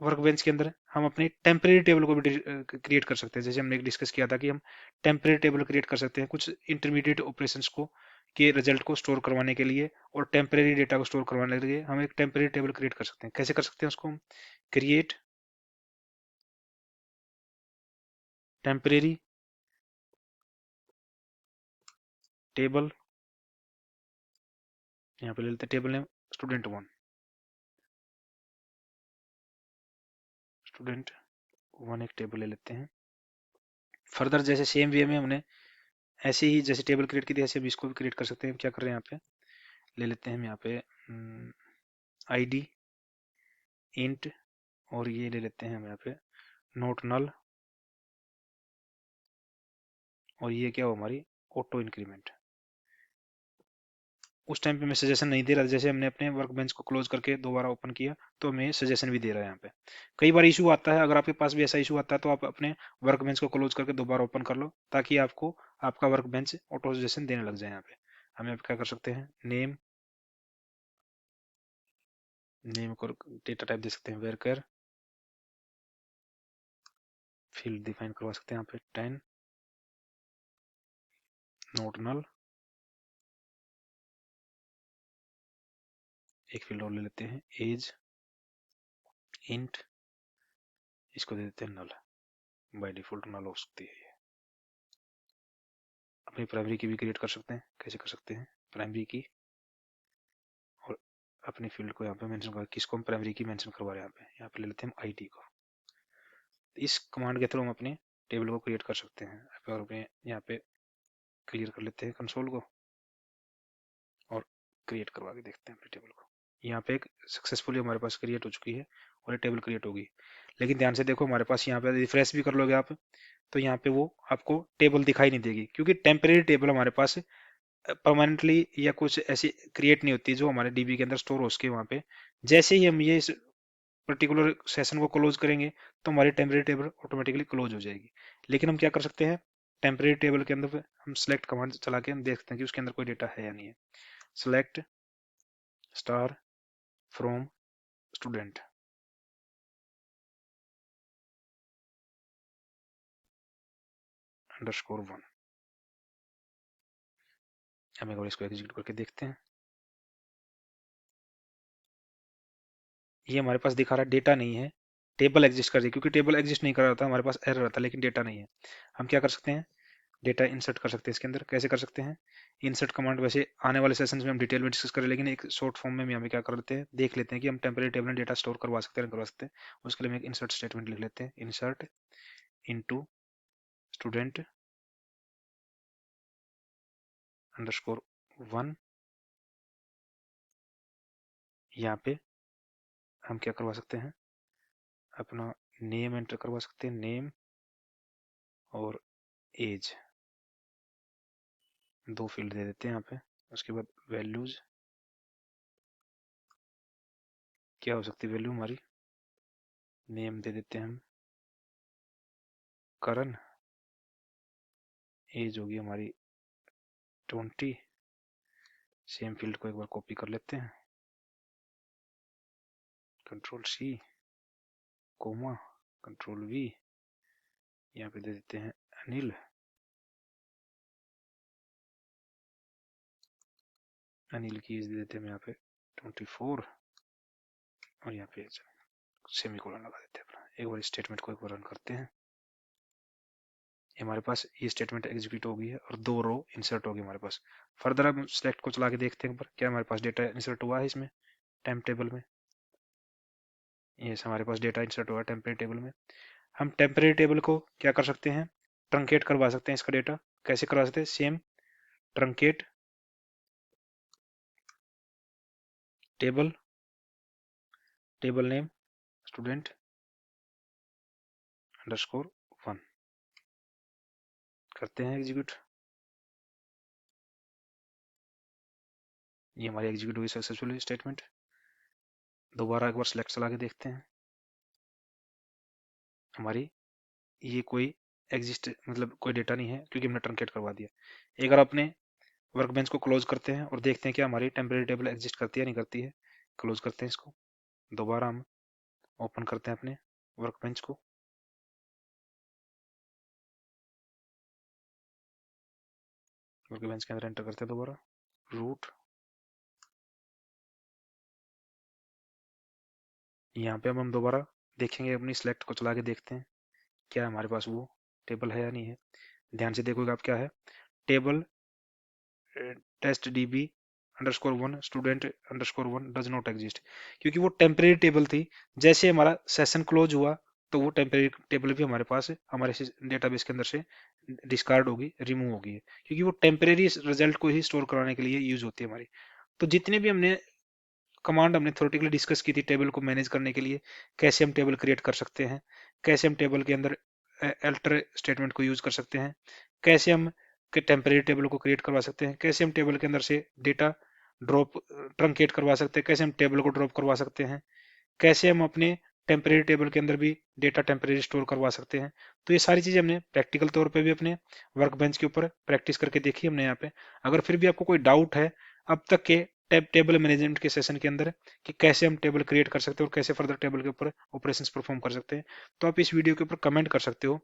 वर्क बेंच के अंदर हम अपने टेम्परेरी टेबल को भी क्रिएट कर सकते हैं। जैसे हमने डिस्कस किया था कि हम टेम्परेरी टेबल क्रिएट कर सकते हैं कुछ इंटरमीडिएट ऑपरेशंस को, के रिजल्ट को स्टोर करवाने के लिए और टेम्परेरी डेटा को स्टोर करवाने के लिए हम एक टेम्परेरी टेबल क्रिएट कर सकते हैं। कैसे कर सकते हैं उसको, हम क्रिएट टेम्परेरी टेबल, यहाँ पे ले लेते हैं टेबल नेम स्टूडेंट 1, स्टूडेंट 1 एक टेबल ले लेते हैं। फर्दर जैसे सेम वे में हमने ऐसे ही जैसे टेबल क्रिएट की थी, ऐसे हम इसको भी क्रिएट कर सकते हैं। क्या कर रहे हैं, यहाँ पे ले लेते हैं हम यहाँ पे आईडी इंट, और ये ले लेते हैं हम यहाँ पे नोट नल, और ये क्या हो हमारी ऑटो इंक्रीमेंट। उस टाइम पे मैं सजेशन नहीं दे रहा, जैसे हमने अपने वर्क बेंच को क्लोज करके दोबारा ओपन किया तो हमें सजेशन भी दे रहा है यहाँ पे। कई बार इशू आता है, अगर आपके पास भी ऐसा इशू आता है तो आप अपने वर्क बेंच को क्लोज करके दोबारा ओपन कर लो, ताकि आपको आपका वर्क बेंच ऑटो सजेशन देने लग जाए। यहाँ पे हम यहाँ पे क्या कर सकते हैं, नेम, नेम को डेटा टाइप दे सकते हैं वेरकर, फील्ड डिफाइन करवा सकते हैं यहाँ पे 10, नोट नल, एक फील्ड और ले लेते हैं एज इंट, इसको दे देते हैं नल, बाय डिफॉल्ट नल हो सकती है। ये अपनी प्राइमरी की भी क्रिएट कर सकते हैं। कैसे कर सकते हैं, प्राइमरी की, और अपने फील्ड को यहाँ पे मेंशन कर, किसको हम प्राइमरी की मेंशन करवा रहे हैं, यहाँ पे ले लेते हैं हम आईडी को। इस कमांड के थ्रू हम अपने टेबल को क्रिएट कर सकते हैं। और अपने यहाँ पे क्लियर कर लेते हैं कंसोल को और क्रिएट करवा के देखते हैं अपने टेबल को। यहाँ पे एक सक्सेसफुली हमारे पास क्रिएट हो चुकी है और ये टेबल क्रिएट होगी। लेकिन ध्यान से देखो, हमारे पास यहाँ पे रिफ्रेश भी कर लोगे आप तो यहाँ पे वो आपको टेबल दिखाई नहीं देगी, क्योंकि टेम्परेरी टेबल हमारे पास परमानेंटली या कुछ ऐसी क्रिएट नहीं होती जो हमारे डीबी के अंदर स्टोर हो सके वहाँ पे। जैसे ही हम ये इस पर्टिकुलर सेशन को क्लोज करेंगे तो हमारी टेम्परेरी टेबल ऑटोमेटिकली क्लोज हो जाएगी। लेकिन हम क्या कर सकते हैं, टेम्परेरी टेबल के अंदर हम सेलेक्ट कमांड चला के हम देखते हैं कि उसके अंदर कोई डेटा है या नहीं है। Select star from student, underscore 1, हम एक बार इसको एग्जीक्यूट करके देखते हैं। ये हमारे पास दिखा रहा है डेटा नहीं है, टेबल एग्जिस्ट कर रही है, क्योंकि टेबल एग्जिस्ट नहीं कर रहा था हमारे पास एरर आता, लेकिन डेटा नहीं है। हम क्या कर सकते हैं, डेटा इंसर्ट कर सकते हैं इसके अंदर। कैसे कर सकते हैं, इंसर्ट कमांड वैसे आने वाले सेशंस में हम डिटेल में डिस्कस करें, लेकिन एक शॉर्ट फॉर्म में हम यहाँ पे क्या कर लेते हैं, देख लेते हैं कि हम टेम्परेरी टेबल में डेटा स्टोर करवा सकते हैं, करवा सकते हैं। उसके लिए हम एक इंसर्ट स्टेटमेंट लिख लेते हैं, इंसर्ट इनटू स्टूडेंट अंडरस्कोर 1। यहाँ पे हम क्या करवा सकते हैं, अपना नेम एंटर करवा सकते हैं, नेम और एज, दो फील्ड दे देते हैं यहाँ पे। उसके बाद वैल्यूज, क्या हो सकती है वैल्यू हमारी, नेम दे देते हैं हम, करण, एज होगी हमारी 20। सेम फील्ड को एक बार कॉपी कर लेते हैं, control C, comma, control V, यहाँ पे दे देते हैं अनिल, अनिल की एज दे देते हैं यहाँ पे 24, और यहाँ पे सेमीकोलन लगा देते हैं अपना। एक बार स्टेटमेंट को एक बार रन करते हैं, हमारे पास ये स्टेटमेंट एग्जीक्यूट हो गई है और 2 रो इंसर्ट हो गई हमारे पास। फर्दर हम सिलेक्ट को चला के देखते हैं क्या हमारे पास डेटा इंसर्ट हुआ है इसमें टेम्प टेबल में। ये हमारे पास डेटा इंसर्ट हुआ है टेम्परेरी टेबल में। हम टेम्परेरी टेबल को क्या कर सकते हैं, ट्रंकेट करवा सकते हैं। इसका डेटा कैसे करवा सकते हैं, same truncate table, table name student underscore 1 करते हैं एग्जीक्यूट। ये हमारी एग्जीक्यूट हुई सक्सेसफुली स्टेटमेंट। दोबारा एक बार सिलेक्ट चला के देखते हैं, हमारी ये कोई एग्जिस्ट मतलब कोई डेटा नहीं है क्योंकि हमने ट्रंकेट करवा दिया। एक बार अपने वर्कबेंच को क्लोज करते हैं और देखते हैं क्या हमारी टेम्परेरी टेबल एग्जिस्ट करती है नहीं करती है। क्लोज करते हैं इसको, दोबारा हम ओपन करते हैं अपने वर्कबेंच को, वर्कबेंच के अंदर एंटर करते हैं दोबारा रूट। यहाँ पे अब हम दोबारा देखेंगे, अपनी सिलेक्ट को चला के देखते हैं क्या हमारे पास वो टेबल है या नहीं है। ध्यान से देखोगे आप क्या है, table test DB underscore 1 student underscore 1 does not exist, क्योंकि वो टेम्परेरी टेबल थी। जैसे हमारा सेशन क्लोज हुआ तो वो टेम्परेरी टेबल भी हमारे पास हमारे डेटाबेस के अंदर से डिस्कार्ड होगी, रिमूव होगी, क्योंकि वो टेम्परेरी रिजल्ट को ही स्टोर कराने के लिए यूज होती है हमारी। तो जितने भी हमने कमांड हमने थ्योरेटिकली डिस्कस की थी टेबल को मैनेज करने के लिए, कैसे हम टेबल क्रिएट कर सकते हैं, कैसे हम टेबल के अंदर अल्टर स्टेटमेंट को यूज कर सकते हैं, कैसे हम टेम्परेरी टेबल को क्रिएट करवा सकते हैं, कैसे हम टेबल के अंदर से डेटा ड्रॉप ट्रंकेट करवा सकते हैं, कैसे हम टेबल को ड्रॉप करवा सकते हैं, कैसे हम अपने टेम्परेरी टेबल के अंदर भी डेटा टेम्परेरी स्टोर करवा सकते हैं। तो ये सारी चीजें हमने प्रैक्टिकल तौर पे भी अपने वर्क बेंच के ऊपर प्रैक्टिस करके देखी हमने यहाँ पे। अगर फिर भी आपको कोई डाउट है अब तक के टेबल मैनेजमेंट के सेशन के अंदर कि कैसे हम टेबल क्रिएट कर सकते हैं और कैसे फर्दर टेबल के ऊपर ऑपरेशंस परफॉर्म कर सकते हैं, तो आप इस वीडियो के ऊपर कमेंट कर सकते हो।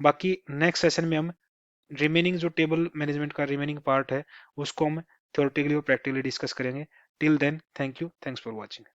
बाकी नेक्स्ट सेशन में हम रिमेनिंग जो टेबल मैनेजमेंट का रिमेनिंग पार्ट है उसको हम थ्योरेटिकली और प्रैक्टिकली डिस्कस करेंगे। Till then thank you, thanks for watching.